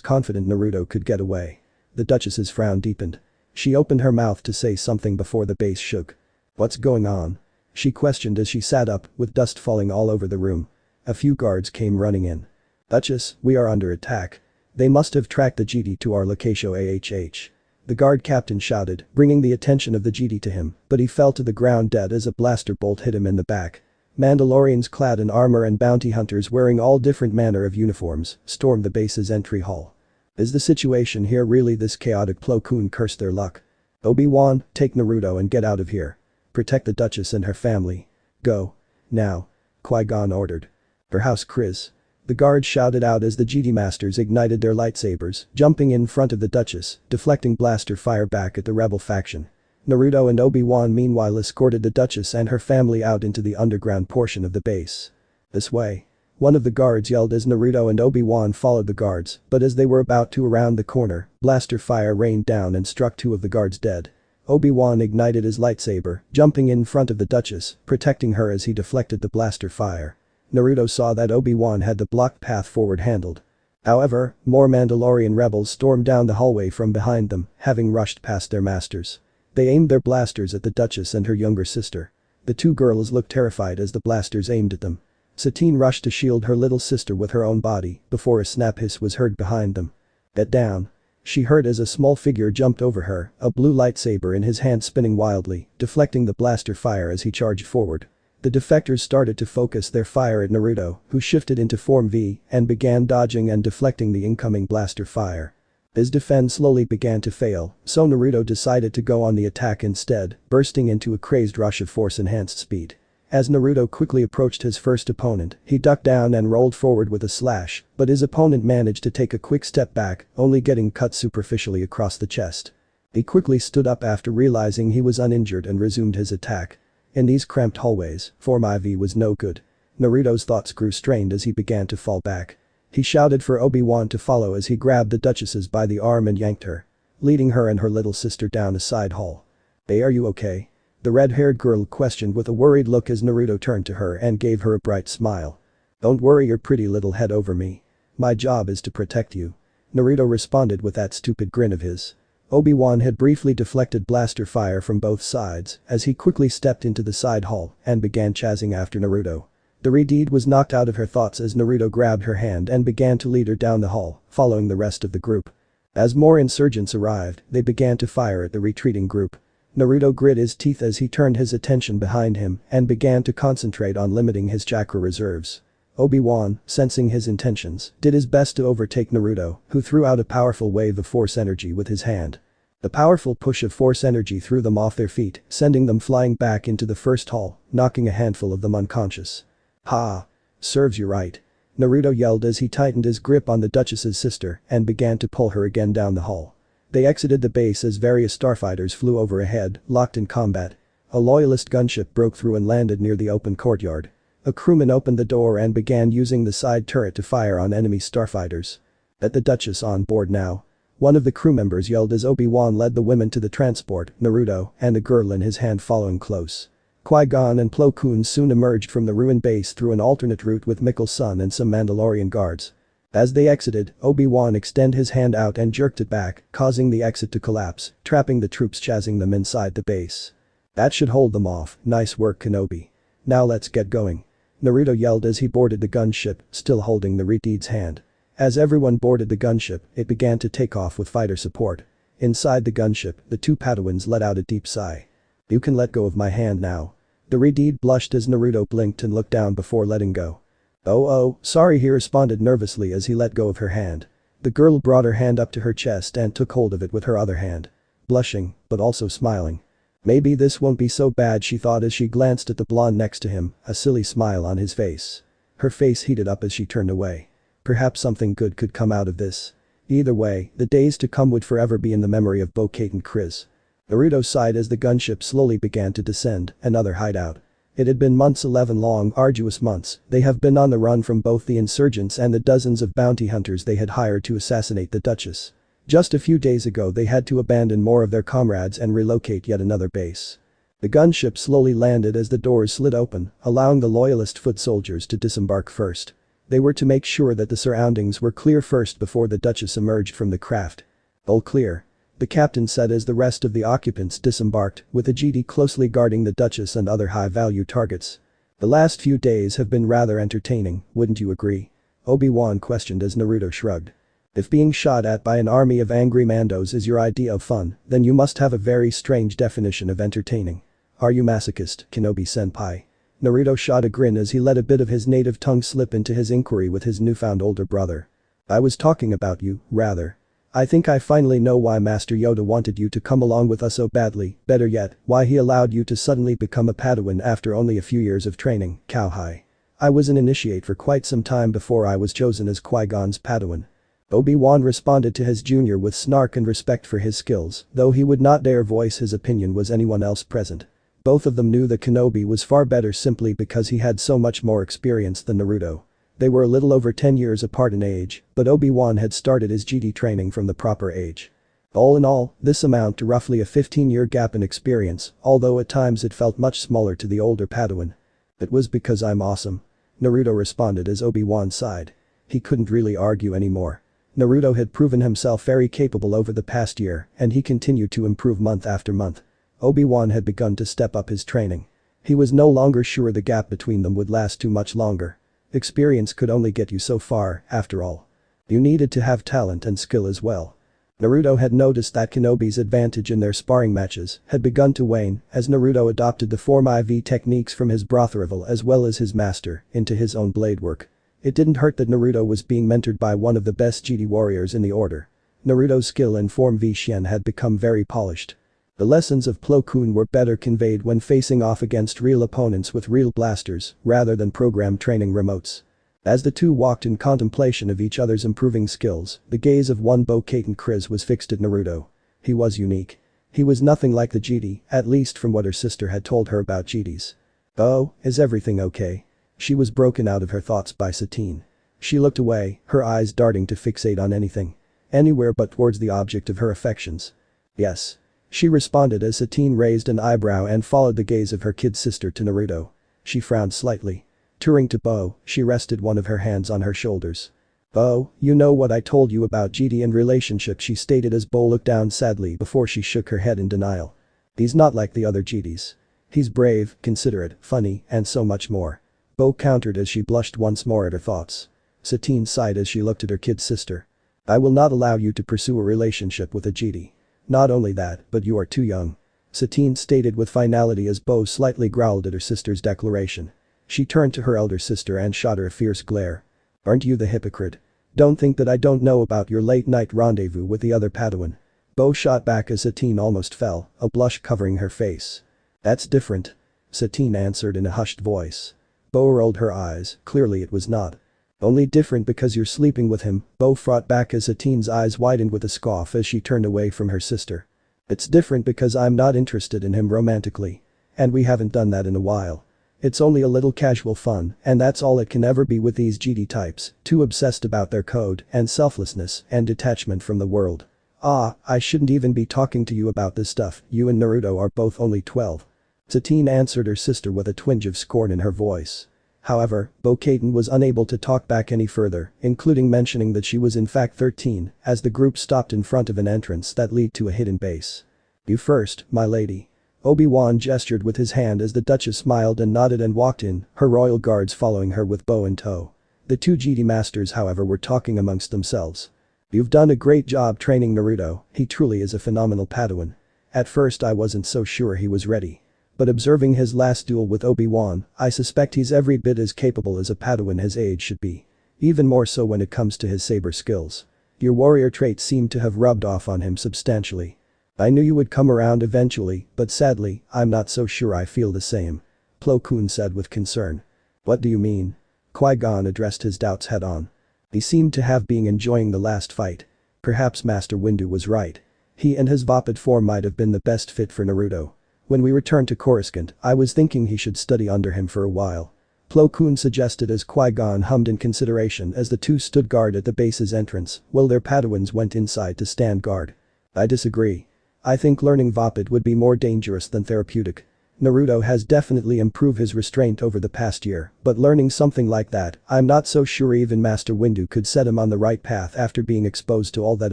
confident Naruto could get away. The Duchess's frown deepened. She opened her mouth to say something before the base shook. "What's going on?" she questioned as she sat up, with dust falling all over the room. A few guards came running in. "Duchess, we are under attack. They must have tracked the GD to our location AHH." The guard captain shouted, bringing the attention of the GD to him, but he fell to the ground dead as a blaster bolt hit him in the back. Mandalorians clad in armor and bounty hunters wearing all different manner of uniforms stormed the base's entry hall. Is the situation here really this chaotic? Plo Koon cursed their luck. "Obi-Wan, take Naruto and get out of here. Protect the Duchess and her family. Go. Now." Qui-Gon ordered. "Her house, Chris." The guards shouted out as the GD masters ignited their lightsabers, jumping in front of the Duchess, deflecting blaster fire back at the rebel faction. Naruto and Obi-Wan meanwhile escorted the Duchess and her family out into the underground portion of the base. "This way." One of the guards yelled as Naruto and Obi-Wan followed the guards, but as they were about to around the corner, blaster fire rained down and struck two of the guards dead. Obi-Wan ignited his lightsaber, jumping in front of the Duchess, protecting her as he deflected the blaster fire. Naruto saw that Obi-Wan had the blocked path forward handled. However, more Mandalorian rebels stormed down the hallway from behind them, having rushed past their masters. They aimed their blasters at the Duchess and her younger sister. The two girls looked terrified as the blasters aimed at them. Satine rushed to shield her little sister with her own body before a snap hiss was heard behind them. "Get down." She heard as a small figure jumped over her, a blue lightsaber in his hand spinning wildly, deflecting the blaster fire as he charged forward. The defectors started to focus their fire at Naruto, who shifted into Form V and began dodging and deflecting the incoming blaster fire. His defense slowly began to fail, so Naruto decided to go on the attack instead, bursting into a crazed rush of force-enhanced speed. As Naruto quickly approached his first opponent, he ducked down and rolled forward with a slash, but his opponent managed to take a quick step back, only getting cut superficially across the chest. He quickly stood up after realizing he was uninjured and resumed his attack. In these cramped hallways, Form IV was no good. Naruto's thoughts grew strained as he began to fall back. He shouted for Obi-Wan to follow as he grabbed the Duchess by the arm and yanked her, leading her and her little sister down a side hall. "Hey, are you okay?" the red-haired girl questioned with a worried look as Naruto turned to her and gave her a bright smile. "Don't worry your pretty little head over me. My job is to protect you." Naruto responded with that stupid grin of his. Obi-Wan had briefly deflected blaster fire from both sides as he quickly stepped into the side hall and began chasing after Naruto. The Redeed was knocked out of her thoughts as Naruto grabbed her hand and began to lead her down the hall, following the rest of the group. As more insurgents arrived, they began to fire at the retreating group. Naruto grit his teeth as he turned his attention behind him and began to concentrate on limiting his chakra reserves. Obi-Wan, sensing his intentions, did his best to overtake Naruto, who threw out a powerful wave of force energy with his hand. The powerful push of force energy threw them off their feet, sending them flying back into the first hall, knocking a handful of them unconscious. "Ha! Serves you right." Naruto yelled as he tightened his grip on the Duchess's sister and began to pull her again down the hall. They exited the base as various starfighters flew overhead, locked in combat. A loyalist gunship broke through and landed near the open courtyard. A crewman opened the door and began using the side turret to fire on enemy starfighters. "Get the Duchess on board now." One of the crew members yelled as Obi-Wan led the women to the transport, Naruto and the girl in his hand following close. Qui-Gon and Plo Koon soon emerged from the ruined base through an alternate route with Mikkel's son and some Mandalorian guards. As they exited, Obi-Wan extended his hand out and jerked it back, causing the exit to collapse, trapping the troops chasing them inside the base. "That should hold them off, nice work Kenobi. Now let's get going." Naruto yelled as he boarded the gunship, still holding the Redeed's hand. As everyone boarded the gunship, it began to take off with fighter support. Inside the gunship, the two Padawans let out a deep sigh. "You can let go of my hand now." The Redeed blushed as Naruto blinked and looked down before letting go. Oh, sorry," he responded nervously as he let go of her hand. The girl brought her hand up to her chest and took hold of it with her other hand. Blushing, but also smiling. Maybe this won't be so bad, she thought as she glanced at the blonde next to him, a silly smile on his face. Her face heated up as she turned away. Perhaps something good could come out of this. Either way, the days to come would forever be in the memory of Bo-Kate and Chris. Naruto sighed as the gunship slowly began to descend, another hideout. It had been months, 11 long, arduous months. They have been on the run from both the insurgents and the dozens of bounty hunters they had hired to assassinate the Duchess. Just a few days ago they had to abandon more of their comrades and relocate yet another base. The gunship slowly landed as the doors slid open, allowing the loyalist foot soldiers to disembark first. They were to make sure that the surroundings were clear first before the Duchess emerged from the craft. "All clear," the captain said as the rest of the occupants disembarked, with the GD closely guarding the Duchess and other high-value targets. "The last few days have been rather entertaining, wouldn't you agree?" Obi-Wan questioned as Naruto shrugged. "If being shot at by an army of angry Mandos is your idea of fun, then you must have a very strange definition of entertaining. Are you masochist, Kenobi-senpai?" Naruto shot a grin as he let a bit of his native tongue slip into his inquiry with his newfound older brother. "I was talking about you, rather. I think I finally know why Master Yoda wanted you to come along with us so badly, better yet, why he allowed you to suddenly become a Padawan after only a few years of training, Cowhigh. I was an initiate for quite some time before I was chosen as Qui-Gon's Padawan." Obi-Wan responded to his junior with snark and respect for his skills, though he would not dare voice his opinion was anyone else present. Both of them knew that Kenobi was far better simply because he had so much more experience than Naruto. They were a little over 10 years apart in age, but Obi-Wan had started his GD training from the proper age. All in all, this amounted to roughly a 15-year gap in experience, although at times it felt much smaller to the older Padawan. "It was because I'm awesome," Naruto responded as Obi-Wan sighed. He couldn't really argue anymore. Naruto had proven himself very capable over the past year, and he continued to improve month after month. Obi-Wan had begun to step up his training. He was no longer sure the gap between them would last too much longer. Experience could only get you so far, after all. You needed to have talent and skill as well. Naruto had noticed that Kenobi's advantage in their sparring matches had begun to wane as Naruto adopted the Form IV techniques from his brother as well as his master into his own blade work. It didn't hurt that Naruto was being mentored by one of the best GD warriors in the order. Naruto's skill in Form V Shen had become very polished. The lessons of Plo Koon were better conveyed when facing off against real opponents with real blasters, rather than programmed training remotes. As the two walked in contemplation of each other's improving skills, the gaze of one Bo-Katan Kryze was fixed at Naruto. He was unique. He was nothing like the GD, at least from what her sister had told her about GDs. "Oh, is everything okay?" She was broken out of her thoughts by Satine. She looked away, her eyes darting to fixate on anything. Anywhere but towards the object of her affections. "Yes," she responded as Satine raised an eyebrow and followed the gaze of her kid sister to Naruto. She frowned slightly. Turning to Bo, she rested one of her hands on her shoulders. "Bo, you know what I told you about GD and relationships," she stated as Bo looked down sadly before she shook her head in denial. "He's not like the other GDs. He's brave, considerate, funny, and so much more." Bo countered as she blushed once more at her thoughts. Satine sighed as she looked at her kid sister. "I will not allow you to pursue a relationship with a GD. Not only that, but you are too young," Satine stated with finality as Bo slightly growled at her sister's declaration. She turned to her elder sister and shot her a fierce glare. "Aren't you the hypocrite? Don't think that I don't know about your late-night rendezvous with the other Padawan." Bo shot back as Satine almost fell, a blush covering her face. "That's different," Satine answered in a hushed voice. Bo rolled her eyes, clearly it was not. "Only different because you're sleeping with him," Bo fought back as Satine's eyes widened with a scoff as she turned away from her sister. "It's different because I'm not interested in him romantically. And we haven't done that in a while. It's only a little casual fun, and that's all it can ever be with these GD types, too obsessed about their code and selflessness and detachment from the world. Ah, I shouldn't even be talking to you about this stuff, you and Naruto are both only 12. Satine answered her sister with a twinge of scorn in her voice. However, Bo-Katan was unable to talk back any further, including mentioning that she was in fact 13, as the group stopped in front of an entrance that led to a hidden base. "You first, my lady." Obi-Wan gestured with his hand as the Duchess smiled and nodded and walked in, her royal guards following her with Bo in tow. The two GD masters however were talking amongst themselves. "You've done a great job training Naruto, he truly is a phenomenal Padawan. At first I wasn't so sure he was ready. But observing his last duel with Obi-Wan, I suspect he's every bit as capable as a Padawan his age should be. Even more so when it comes to his saber skills. Your warrior traits seem to have rubbed off on him substantially. I knew you would come around eventually, but sadly, I'm not so sure I feel the same," Plo Koon said with concern. "What do you mean?" Qui-Gon addressed his doubts head on. He seemed to have been enjoying the last fight. Perhaps Master Windu was right. He and his Vapid form might have been the best fit for Naruto. When we returned to Coruscant, I was thinking he should study under him for a while. Plo Koon suggested as Qui-Gon hummed in consideration as the two stood guard at the base's entrance while their Padawans went inside to stand guard. I disagree. I think learning Vapid would be more dangerous than therapeutic. Naruto has definitely improved his restraint over the past year, but learning something like that, I'm not so sure even Master Windu could set him on the right path after being exposed to all that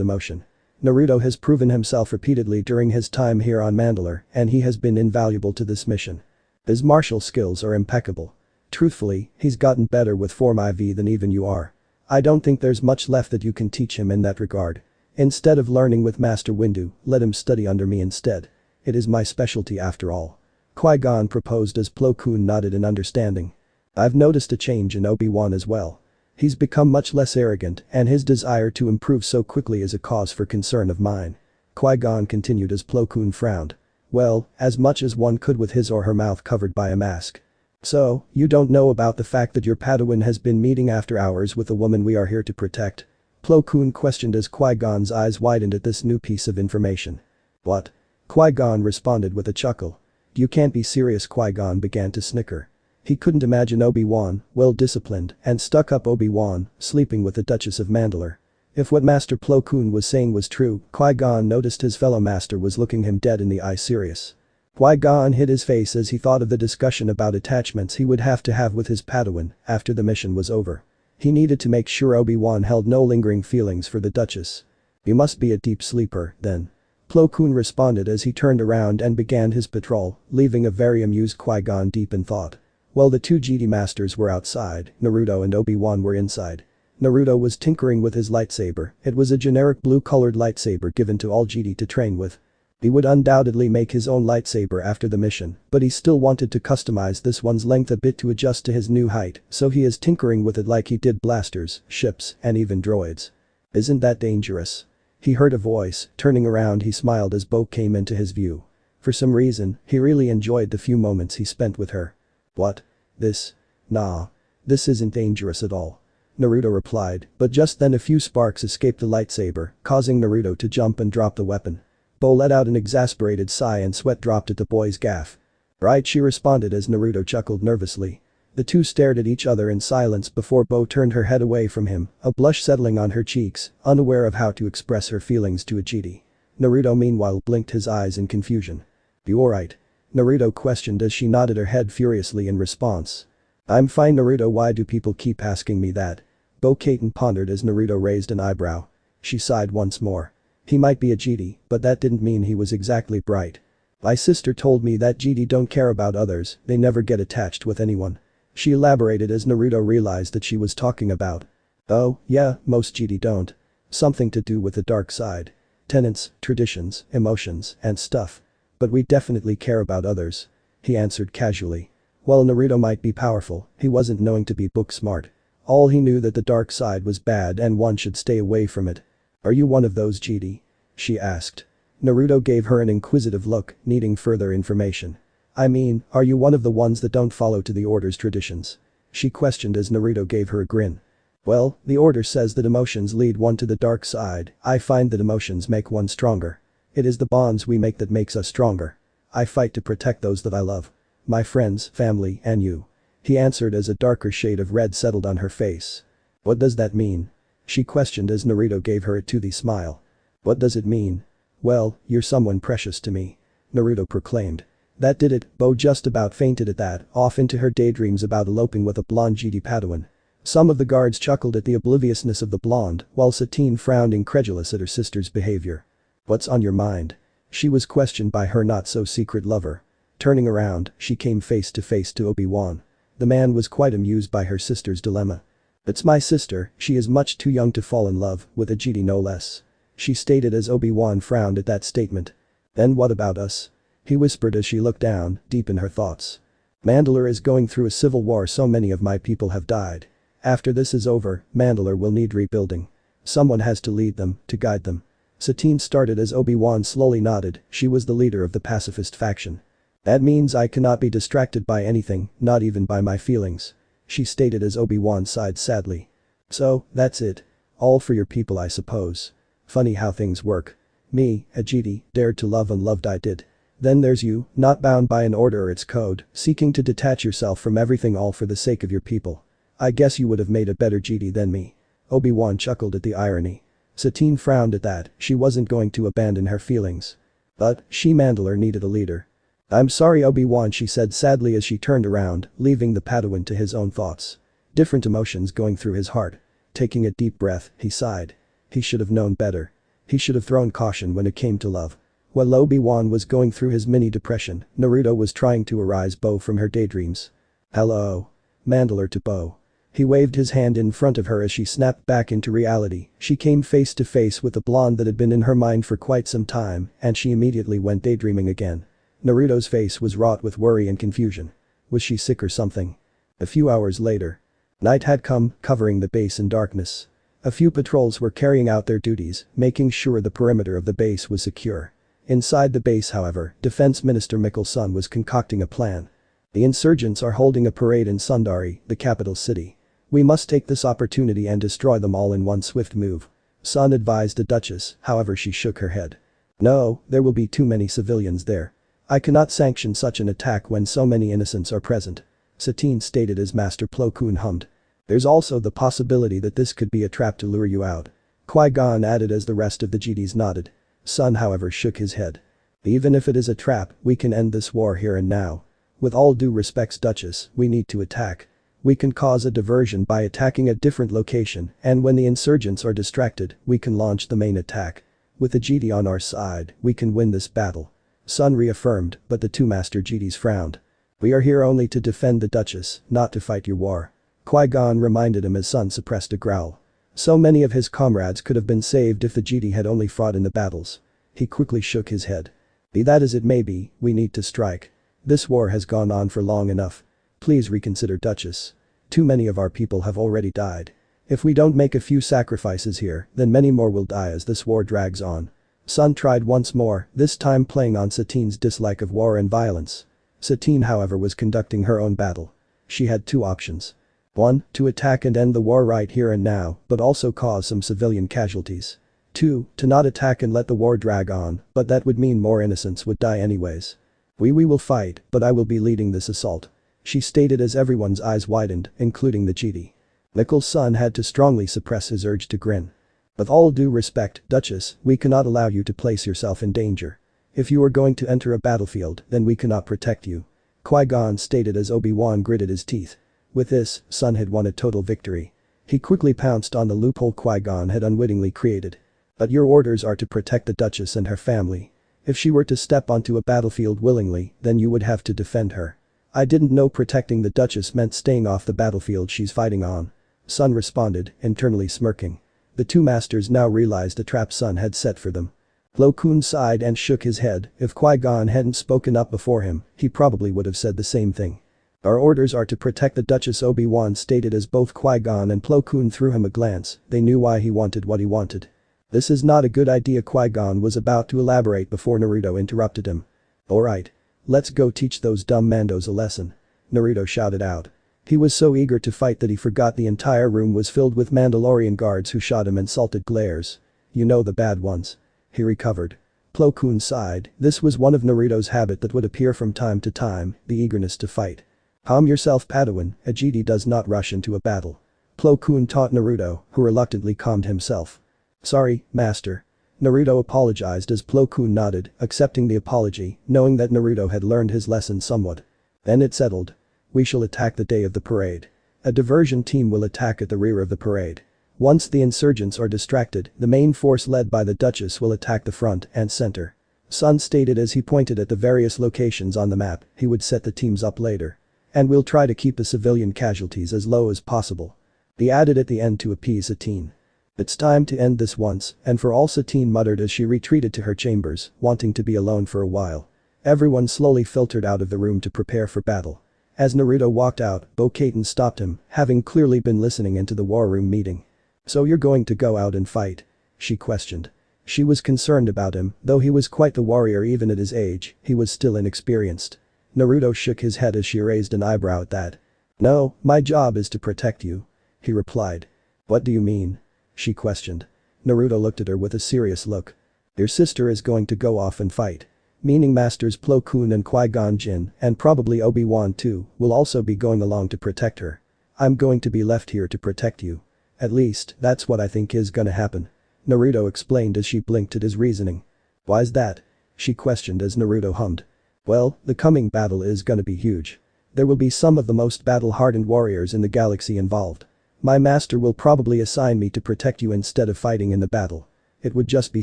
emotion. Naruto has proven himself repeatedly during his time here on Mandalore, and he has been invaluable to this mission. His martial skills are impeccable. Truthfully, he's gotten better with Form IV than even you are. I don't think there's much left that you can teach him in that regard. Instead of learning with Master Windu, let him study under me instead. It is my specialty after all. Qui-Gon proposed as Plo Koon nodded in understanding. I've noticed a change in Obi-Wan as well. He's become much less arrogant and his desire to improve so quickly is a cause for concern of mine. Qui-Gon continued as Plo Koon frowned. Well, as much as one could with his or her mouth covered by a mask. So, you don't know about the fact that your Padawan has been meeting after hours with the woman we are here to protect? Plo Koon questioned as Qui-Gon's eyes widened at this new piece of information. What? Qui-Gon responded with a chuckle. You can't be serious. Qui-Gon began to snicker. He couldn't imagine Obi-Wan, well-disciplined and stuck-up Obi-Wan, sleeping with the Duchess of Mandalore. If what Master Plo Koon was saying was true, Qui-Gon noticed his fellow master was looking him dead in the eye serious. Qui-Gon hid his face as he thought of the discussion about attachments he would have to have with his Padawan after the mission was over. He needed to make sure Obi-Wan held no lingering feelings for the Duchess. You must be a deep sleeper, then. Plo Koon responded as he turned around and began his patrol, leaving a very amused Qui-Gon deep in thought. While the two Jedi masters were outside, Naruto and Obi-Wan were inside. Naruto was tinkering with his lightsaber. It was a generic blue-colored lightsaber given to all Jedi to train with. He would undoubtedly make his own lightsaber after the mission, but he still wanted to customize this one's length a bit to adjust to his new height, so he is tinkering with it like he did blasters, ships, and even droids. Isn't that dangerous? He heard a voice. Turning around he smiled as Bo came into his view. For some reason, he really enjoyed the few moments he spent with her. What? This? Nah. This isn't dangerous at all. Naruto replied, but just then a few sparks escaped the lightsaber, causing Naruto to jump and drop the weapon. Bo let out an exasperated sigh and sweat dropped at the boy's gaff. Right, she responded as Naruto chuckled nervously. The two stared at each other in silence before Bo turned her head away from him, a blush settling on her cheeks, unaware of how to express her feelings to a Jedi. Naruto meanwhile blinked his eyes in confusion. You alright? Naruto questioned as she nodded her head furiously in response. I'm fine. Naruto, why do people keep asking me that? Bo-Katan pondered as Naruto raised an eyebrow. She sighed once more. He might be a Jedi, but that didn't mean he was exactly bright. My sister told me that Jedi don't care about others, they never get attached with anyone. She elaborated as Naruto realized that she was talking about. Oh, yeah, most Jedi don't. Something to do with the dark side. Tenets, traditions, emotions, and stuff. But we definitely care about others. He answered casually. While Naruto might be powerful, he wasn't known to be book smart. All he knew that the dark side was bad and one should stay away from it. Are you one of those Jedi? She asked. Naruto gave her an inquisitive look, needing further information. I mean, are you one of the ones that don't follow to the Order's traditions? She questioned as Naruto gave her a grin. Well, the Order says that emotions lead one to the dark side. I find that emotions make one stronger. It is the bonds we make that makes us stronger. I fight to protect those that I love. My friends, family, and you. He answered as a darker shade of red settled on her face. What does that mean? She questioned as Naruto gave her a toothy smile. What does it mean? Well, you're someone precious to me. Naruto proclaimed. That did it. Bo just about fainted at that, off into her daydreams about eloping with a blonde Jedi Padawan. Some of the guards chuckled at the obliviousness of the blonde, while Satine frowned incredulous at her sister's behavior. What's on your mind? She was questioned by her not-so-secret lover. Turning around, she came face to face to Obi-Wan. The man was quite amused by her sister's dilemma. It's my sister, she is much too young to fall in love, with a Jedi no less. She stated as Obi-Wan frowned at that statement. Then what about us? He whispered as she looked down, deep in her thoughts. Mandalore is going through a civil war. So many of my people have died. After this is over, Mandalore will need rebuilding. Someone has to lead them, to guide them. Satine started as Obi-Wan slowly nodded. She was the leader of the pacifist faction. That means I cannot be distracted by anything, not even by my feelings. She stated as Obi-Wan sighed sadly. So, that's it. All for your people, I suppose. Funny how things work. Me, a Jedi, dared to love and loved I did. Then there's you, not bound by an order or its code, seeking to detach yourself from everything all for the sake of your people. I guess you would have made a better Jedi than me. Obi-Wan chuckled at the irony. Satine frowned at that, she wasn't going to abandon her feelings. But, She-Mandalore needed a leader. I'm sorry Obi-Wan, she said sadly as she turned around, leaving the Padawan to his own thoughts. Different emotions going through his heart. Taking a deep breath, he sighed. He should have known better. He should have thrown caution when it came to love. While Obi-Wan was going through his mini-depression, Naruto was trying to arouse Bo from her daydreams. Hello. Mandalore to Bo. He waved his hand in front of her as she snapped back into reality. She came face to face with the blonde that had been in her mind for quite some time, and she immediately went daydreaming again. Naruto's face was wrought with worry and confusion. Was she sick or something? A few hours later. Night had come, covering the base in darkness. A few patrols were carrying out their duties, making sure the perimeter of the base was secure. Inside the base, however, Defense Minister Mikkel's son was concocting a plan. The insurgents are holding a parade in Sundari, the capital city. We must take this opportunity and destroy them all in one swift move. Son advised the Duchess, however she shook her head. No, there will be too many civilians there. I cannot sanction such an attack when so many innocents are present. Satine stated as Master Plo Koon hummed. There's also the possibility that this could be a trap to lure you out. Qui-Gon added as the rest of the Jedis nodded. Son however shook his head. Even if it is a trap, we can end this war here and now. With all due respects Duchess, we need to attack. We can cause a diversion by attacking a different location, and when the insurgents are distracted, we can launch the main attack. With the Jedi on our side, we can win this battle. Son reaffirmed, but the two Master Jedis frowned. We are here only to defend the Duchess, not to fight your war. Qui-Gon reminded him as Son suppressed a growl. So many of his comrades could have been saved if the Jedi had only fought in the battles. He quickly shook his head. Be that as it may be, we need to strike. This war has gone on for long enough. Please reconsider Duchess. Too many of our people have already died. If we don't make a few sacrifices here, then many more will die as this war drags on. Son tried once more, this time playing on Satine's dislike of war and violence. Satine however was conducting her own battle. She had two options. 1. To attack and end the war right here and now, but also cause some civilian casualties. 2. To not attack and let the war drag on, but that would mean more innocents would die anyways. We will fight, but I will be leading this assault. She stated as everyone's eyes widened, including the Jedi. Mikkel's son had to strongly suppress his urge to grin. With all due respect, Duchess, we cannot allow you to place yourself in danger. If you are going to enter a battlefield, then we cannot protect you. Qui-Gon stated as Obi-Wan gritted his teeth. With this, Son had won a total victory. He quickly pounced on the loophole Qui-Gon had unwittingly created. But your orders are to protect the Duchess and her family. If she were to step onto a battlefield willingly, then you would have to defend her. I didn't know protecting the Duchess meant staying off the battlefield she's fighting on. Son responded, internally smirking. The two masters now realized the trap Son had set for them. Plo Koon sighed and shook his head. If Qui-Gon hadn't spoken up before him, he probably would have said the same thing. Our orders are to protect the Duchess, Obi-Wan stated as both Qui-Gon and Plo Koon threw him a glance. They knew why he wanted what he wanted. This is not a good idea, Qui-Gon was about to elaborate before Naruto interrupted him. Alright. Let's go teach those dumb Mandos a lesson. Naruto shouted out. He was so eager to fight that he forgot the entire room was filled with Mandalorian guards who shot him insulted glares. You know, the bad ones. He recovered. Plo Koon sighed. This was one of Naruto's habit that would appear from time to time, the eagerness to fight. Calm yourself, Padawan, a Jedi does not rush into a battle. Plo Koon taught Naruto, who reluctantly calmed himself. Sorry, Master. Naruto apologized as Plo Koon nodded, accepting the apology, knowing that Naruto had learned his lesson somewhat. Then it settled. We shall attack the day of the parade. A diversion team will attack at the rear of the parade. Once the insurgents are distracted, the main force led by the Duchess will attack the front and center. Son stated as he pointed at the various locations on the map. He would set the teams up later. And we'll try to keep the civilian casualties as low as possible. He added at the end to appease Satine. It's time to end this once and for all, Satine muttered as she retreated to her chambers, wanting to be alone for a while. Everyone slowly filtered out of the room to prepare for battle. As Naruto walked out, Bo-Katan stopped him, having clearly been listening into the war room meeting. So you're going to go out and fight? She questioned. She was concerned about him, though he was quite the warrior even at his age, he was still inexperienced. Naruto shook his head as she raised an eyebrow at that. No, my job is to protect you. He replied. What do you mean? She questioned. Naruto looked at her with a serious look. Your sister is going to go off and fight. meaning Masters Plo Koon and Qui-Gon Jinn, and probably Obi-Wan too, will also be going along to protect her. I'm going to be left here to protect you. At least, that's what I think is gonna happen. Naruto explained as she blinked at his reasoning. Why's that? She questioned as Naruto hummed. Well, the coming battle is gonna be huge. There will be some of the most battle-hardened warriors in the galaxy involved. My master will probably assign me to protect you instead of fighting in the battle. It would just be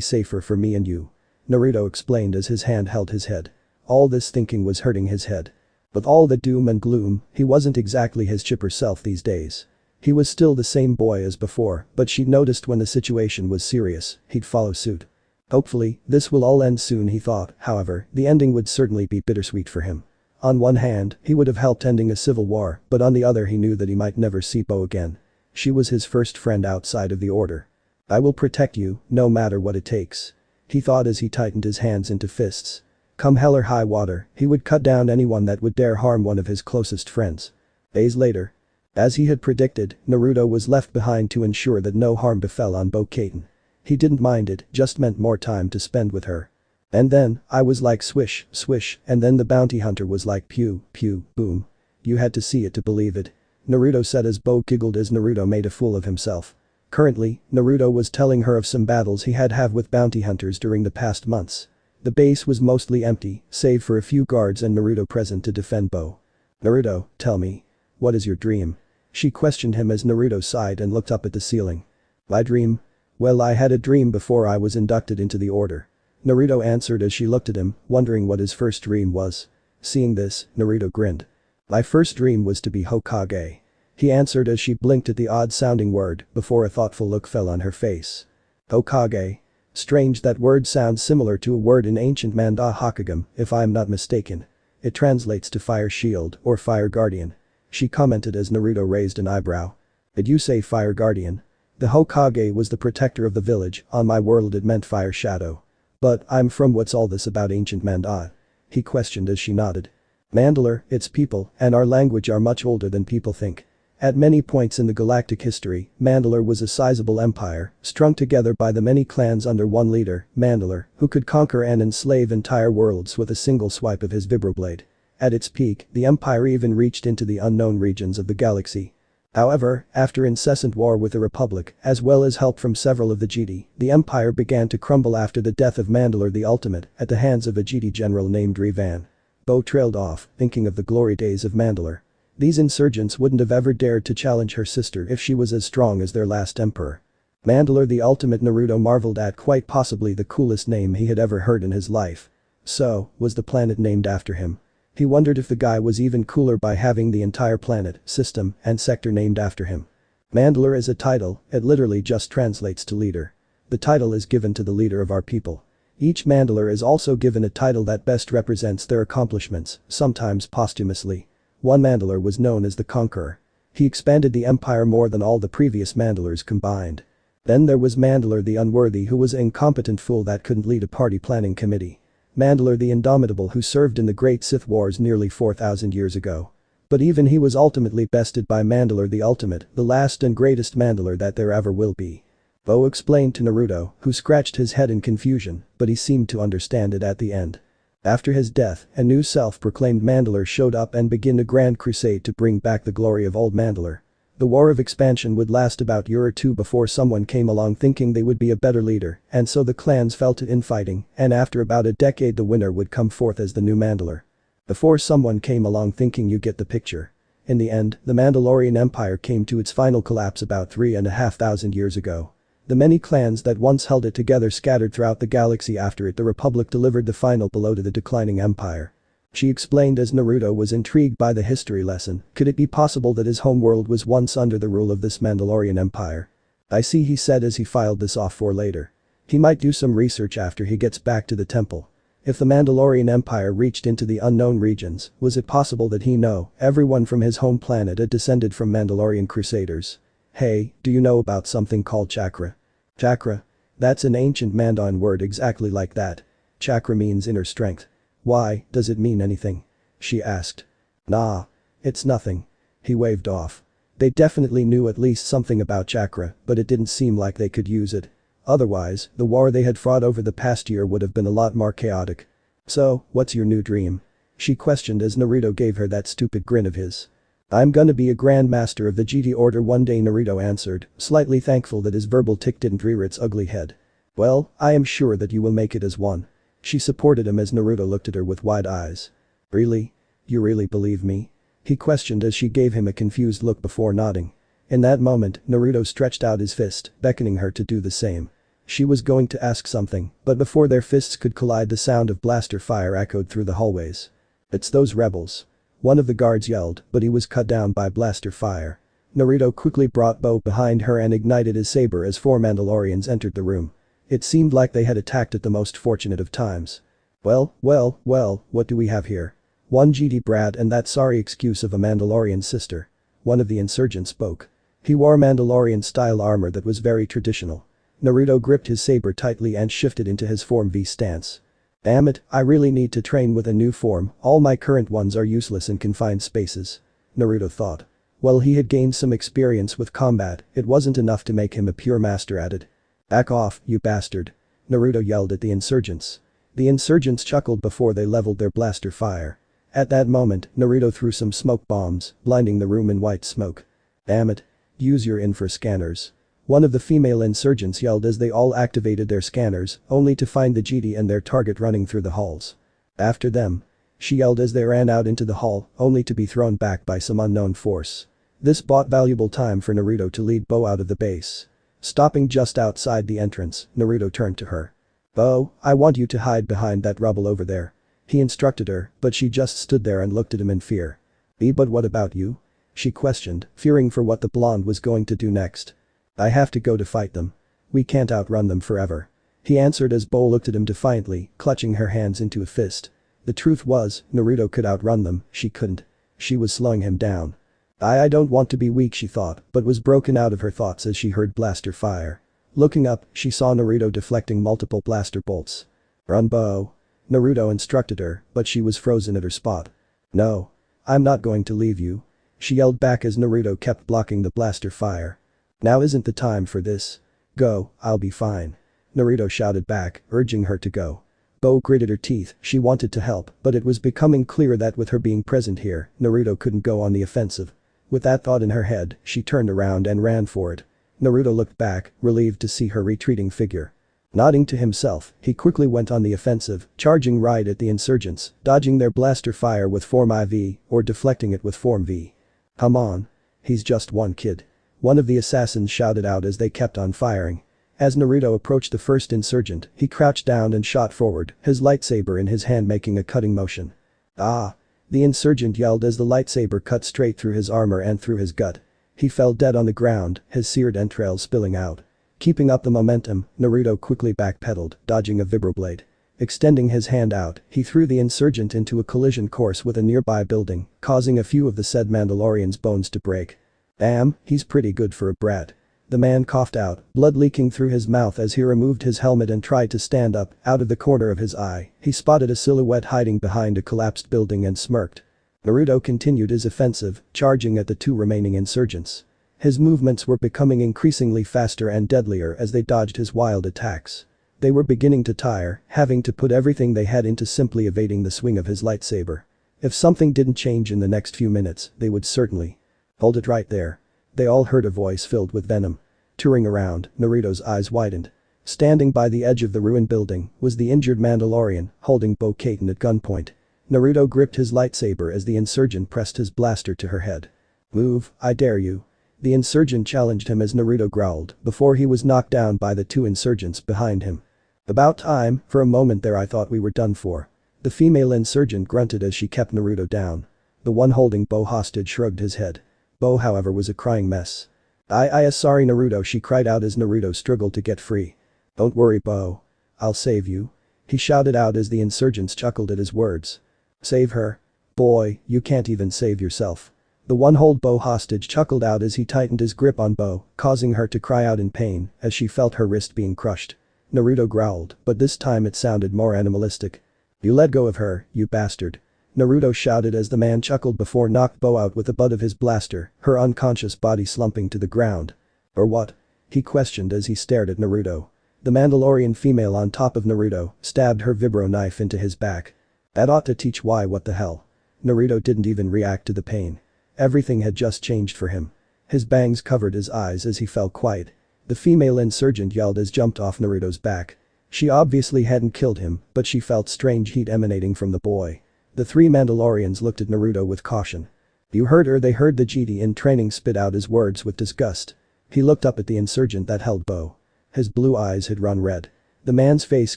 safer for me and you. Naruto explained as his hand held his head. All this thinking was hurting his head. With all the doom and gloom, he wasn't exactly his chipper self these days. He was still the same boy as before, but she'd noticed when the situation was serious, he'd follow suit. Hopefully, this will all end soon, he thought. However, the ending would certainly be bittersweet for him. On one hand, he would have helped ending a civil war, but on the other he knew that he might never see Bo again. She was his first friend outside of the order. I will protect you, no matter what it takes. He thought as he tightened his hands into fists. Come hell or high water, he would cut down anyone that would dare harm one of his closest friends. Days later. As he had predicted, Naruto was left behind to ensure that no harm befell on Bo-Katan. He didn't mind it, just meant more time to spend with her. And then, I was like swish, swish, and then the bounty hunter was like pew, pew, boom. You had to see it to believe it. Naruto said as Bo giggled as Naruto made a fool of himself. Currently, Naruto was telling her of some battles he had have with bounty hunters during the past months. The base was mostly empty, save for a few guards and Naruto present to defend Bo. Naruto, tell me. What is your dream? She questioned him as Naruto sighed and looked up at the ceiling. My dream? Well, I had a dream before I was inducted into the order. Naruto answered as she looked at him, wondering what his first dream was. Seeing this, Naruto grinned. My first dream was to be Hokage. He answered as she blinked at the odd-sounding word before a thoughtful look fell on her face. Hokage. Strange, that word sounds similar to a word in ancient Manda Hokagem, if I'm not mistaken. It translates to fire shield or fire guardian. She commented as Naruto raised an eyebrow. Did you say fire guardian? The Hokage was the protector of the village, on my world it meant fire shadow. But I'm from what's all this about ancient Manda? He questioned as she nodded. Mandalore, its people, and our language are much older than people think. At many points in the galactic history, Mandalore was a sizable empire, strung together by the many clans under one leader, Mandalore, who could conquer and enslave entire worlds with a single swipe of his vibroblade. At its peak, the empire even reached into the unknown regions of the galaxy. However, after incessant war with the Republic, as well as help from several of the Jedi, the empire began to crumble after the death of Mandalore the Ultimate at the hands of a Jedi general named Revan. Bo trailed off, thinking of the glory days of Mandalore. These insurgents wouldn't have ever dared to challenge her sister if she was as strong as their last emperor. Mandalore the Ultimate, Naruto marveled at, quite possibly the coolest name he had ever heard in his life. So, was the planet named after him? He wondered if the guy was even cooler by having the entire planet, system, and sector named after him. Mandalore is a title, it literally just translates to leader. The title is given to the leader of our people. Each Mandalore is also given a title that best represents their accomplishments, sometimes posthumously. One Mandalore was known as the Conqueror. He expanded the empire more than all the previous Mandalores combined. Then there was Mandalore the Unworthy, who was an incompetent fool that couldn't lead a party planning committee. Mandalore the Indomitable, who served in the Great Sith Wars nearly 4,000 years ago. But even he was ultimately bested by Mandalore the Ultimate, the last and greatest Mandalore that there ever will be. Bo explained to Naruto, who scratched his head in confusion, but he seemed to understand it at the end. After his death, a new self-proclaimed Mandalore showed up and began a grand crusade to bring back the glory of old Mandalore. The war of expansion would last about a year or two before someone came along thinking they would be a better leader, and so the clans fell to infighting, and after about a decade the winner would come forth as the new Mandalore. Before someone came along thinking, you get the picture. In the end, the Mandalorian Empire came to its final collapse about 3,500 years ago. The many clans that once held it together scattered throughout the galaxy. After it, the Republic delivered the final blow to the declining empire. She explained as Naruto was intrigued by the history lesson. Could it be possible that his homeworld was once under the rule of this Mandalorian Empire? I see, he said as he filed this off for later. He might do some research after he gets back to the temple. If the Mandalorian Empire reached into the unknown regions, was it possible that everyone from his home planet had descended from Mandalorian crusaders? Hey, do you know about something called chakra? Chakra? That's an ancient Mandan word exactly like that. Chakra means inner strength. Why, does it mean anything? She asked. Nah. It's nothing. He waved off. They definitely knew at least something about chakra, but it didn't seem like they could use it. Otherwise, the war they had fought over the past year would have been a lot more chaotic. "So, what's your new dream?" she questioned as Naruto gave her that stupid grin of his. "I'm gonna be a Grand Master of the GT Order one day," Naruto answered, slightly thankful that his verbal tick didn't rear its ugly head. "Well, I am sure that you will make it as one." She supported him as Naruto looked at her with wide eyes. "Really? You really believe me?" he questioned as she gave him a confused look before nodding. In that moment, Naruto stretched out his fist, beckoning her to do the same. She was going to ask something, but before their fists could collide, the sound of blaster fire echoed through the hallways. "It's those rebels." One of the guards yelled, but he was cut down by blaster fire. Naruto quickly brought Bo behind her and ignited his saber as 4 Mandalorians entered the room. It seemed like they had attacked at the most fortunate of times. Well, what do we have here?" "One GD brat and that sorry excuse of a Mandalorian sister." One of the insurgents spoke. He wore Mandalorian-style armor that was very traditional. Naruto gripped his saber tightly and shifted into his Form V stance. "Damn it, I really need to train with a new form, all my current ones are useless in confined spaces." Naruto thought. While he had gained some experience with combat, it wasn't enough to make him a pure master at it. "Back off, you bastard." Naruto yelled at the insurgents. The insurgents chuckled before they leveled their blaster fire. At that moment, Naruto threw some smoke bombs, blinding the room in white smoke. "Damn it. Use your infra scanners." One of the female insurgents yelled as they all activated their scanners, only to find the GD and their target running through the halls. "After them." She yelled as they ran out into the hall, only to be thrown back by some unknown force. This bought valuable time for Naruto to lead Bo out of the base. Stopping just outside the entrance, Naruto turned to her. "Bo, I want you to hide behind that rubble over there." He instructed her, but she just stood there and looked at him in fear. But what about you?" she questioned, fearing for what the blonde was going to do next. "I have to go to fight them. We can't outrun them forever." He answered as Bo looked at him defiantly, clutching her hands into a fist. The truth was, Naruto could outrun them, she couldn't. She was slowing him down. I don't want to be weak," she thought, but was broken out of her thoughts as she heard blaster fire. Looking up, she saw Naruto deflecting multiple blaster bolts. "Run, Bo." Naruto instructed her, but she was frozen at her spot. "No. I'm not going to leave you." She yelled back as Naruto kept blocking the blaster fire. "Now isn't the time for this. Go, I'll be fine." Naruto shouted back, urging her to go. Bo gritted her teeth, she wanted to help, but it was becoming clear that with her being present here, Naruto couldn't go on the offensive. With that thought in her head, she turned around and ran for it. Naruto looked back, relieved to see her retreating figure. Nodding to himself, he quickly went on the offensive, charging right at the insurgents, dodging their blaster fire with Form IV, or deflecting it with Form V. "Come on. He's just one kid." One of the assassins shouted out as they kept on firing. As Naruto approached the first insurgent, he crouched down and shot forward, his lightsaber in his hand making a cutting motion. "Ah!" the insurgent yelled as the lightsaber cut straight through his armor and through his gut. He fell dead on the ground, his seared entrails spilling out. Keeping up the momentum, Naruto quickly backpedaled, dodging a vibroblade. Extending his hand out, he threw the insurgent into a collision course with a nearby building, causing a few of the said Mandalorian's bones to break. "Damn, he's pretty good for a brat." The man coughed out, blood leaking through his mouth as he removed his helmet and tried to stand up. Out of the corner of his eye, he spotted a silhouette hiding behind a collapsed building and smirked. Naruto continued his offensive, charging at the 2 remaining insurgents. His movements were becoming increasingly faster and deadlier as they dodged his wild attacks. They were beginning to tire, having to put everything they had into simply evading the swing of his lightsaber. If something didn't change in the next few minutes, they would certainly. "Hold it right there." They all heard a voice filled with venom. Touring around, Naruto's eyes widened. Standing by the edge of the ruined building was the injured Mandalorian, holding Bo-Katan at gunpoint. Naruto gripped his lightsaber as the insurgent pressed his blaster to her head. "Move, I dare you." The insurgent challenged him as Naruto growled, before he was knocked down by the 2 insurgents behind him. "About time, for a moment there I thought we were done for." The female insurgent grunted as she kept Naruto down. The one holding Bo hostage shrugged his head. Bo, however, was a crying mess. Sorry Naruto," she cried out as Naruto struggled to get free. "Don't worry, Bo. I'll save you." He shouted out as the insurgents chuckled at his words. "Save her? Boy, you can't even save yourself." The one hold Bo hostage chuckled out as he tightened his grip on Bo, causing her to cry out in pain as she felt her wrist being crushed. Naruto growled, but this time it sounded more animalistic. "You let go of her, you bastard." Naruto shouted as the man chuckled before knocked Bo out with the butt of his blaster, her unconscious body slumping to the ground. "Or what?" he questioned as he stared at Naruto. The Mandalorian female on top of Naruto stabbed her vibro knife into his back. That ought to teach why. What the hell? Naruto didn't even react to the pain. Everything had just changed for him. His bangs covered his eyes as he fell quiet. The female insurgent yelled as jumped off Naruto's back. She obviously hadn't killed him, but she felt strange heat emanating from the boy. The three Mandalorians looked at Naruto with caution. You heard her. They heard the Jedi in training spit out his words with disgust. He looked up at the insurgent that held bow. His blue eyes had run red. The man's face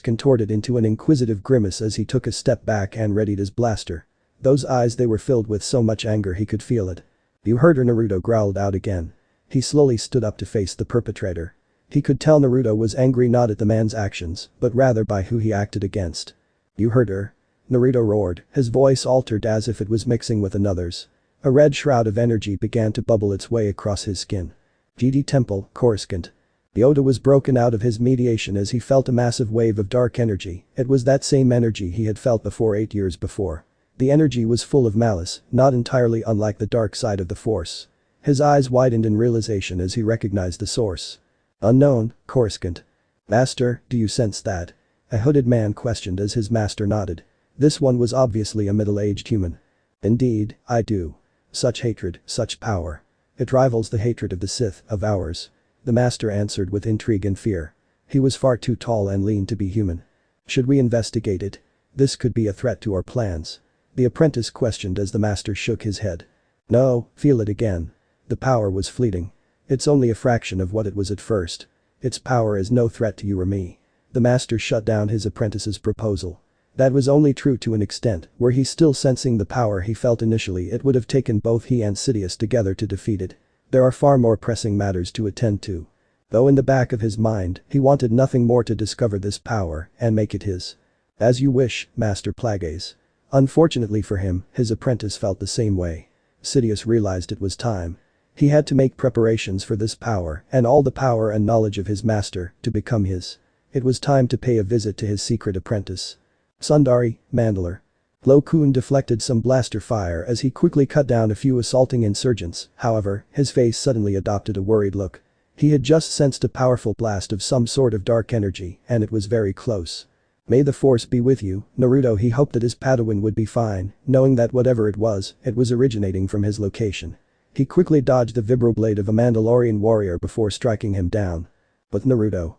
contorted into an inquisitive grimace as he took a step back and readied his blaster. Those eyes, they were filled with so much anger he could feel it. You heard her. Naruto growled out again. He slowly stood up to face the perpetrator. He could tell Naruto was angry not at the man's actions, but rather by who he acted against. You heard her? Naruto roared, his voice altered as if it was mixing with another's. A red shroud of energy began to bubble its way across his skin. Jedi Temple, Coruscant. Yoda was broken out of his mediation as he felt a massive wave of dark energy. It was that same energy he had felt before 8 years before. The energy was full of malice, not entirely unlike the dark side of the Force. His eyes widened in realization as he recognized the source. Unknown, Coruscant. Master, do you sense that? A hooded man questioned as his master nodded. This one was obviously a middle-aged human. Indeed, I do. Such hatred, such power. It rivals the hatred of the Sith, of ours. The master answered with intrigue and fear. He was far too tall and lean to be human. Should we investigate it? This could be a threat to our plans. The apprentice questioned as the master shook his head. No, feel it again. The power was fleeting. It's only a fraction of what it was at first. Its power is no threat to you or me. The master shut down his apprentice's proposal. That was only true to an extent. Were he still sensing the power he felt initially, it would have taken both he and Sidious together to defeat it. There are far more pressing matters to attend to. Though in the back of his mind, he wanted nothing more to discover this power and make it his. As you wish, Master Plagueis. Unfortunately for him, his apprentice felt the same way. Sidious realized it was time. He had to make preparations for this power and all the power and knowledge of his master to become his. It was time to pay a visit to his secret apprentice. Sundari, Mandalore. Lo Kun deflected some blaster fire as he quickly cut down a few assaulting insurgents, however, his face suddenly adopted a worried look. He had just sensed a powerful blast of some sort of dark energy, and it was very close. May the Force be with you, Naruto. He hoped that his Padawan would be fine, knowing that whatever it was originating from his location. He quickly dodged the vibroblade of a Mandalorian warrior before striking him down. But Naruto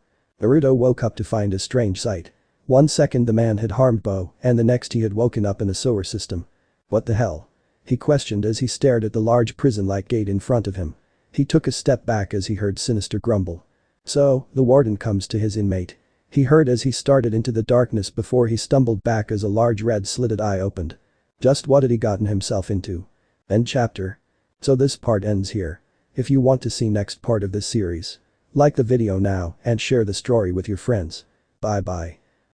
woke up to find a strange sight. 1 second the man had harmed Bo, and the next he had woken up in a sewer system. What the hell? He questioned as he stared at the large prison-like gate in front of him. He took a step back as he heard sinister grumble. So, the warden comes to his inmate. He heard as he started into the darkness before he stumbled back as a large red slitted eye opened. Just what had he gotten himself into? End chapter. So this part ends here. If you want to see next part of this series, like the video now and share the story with your friends. Bye bye.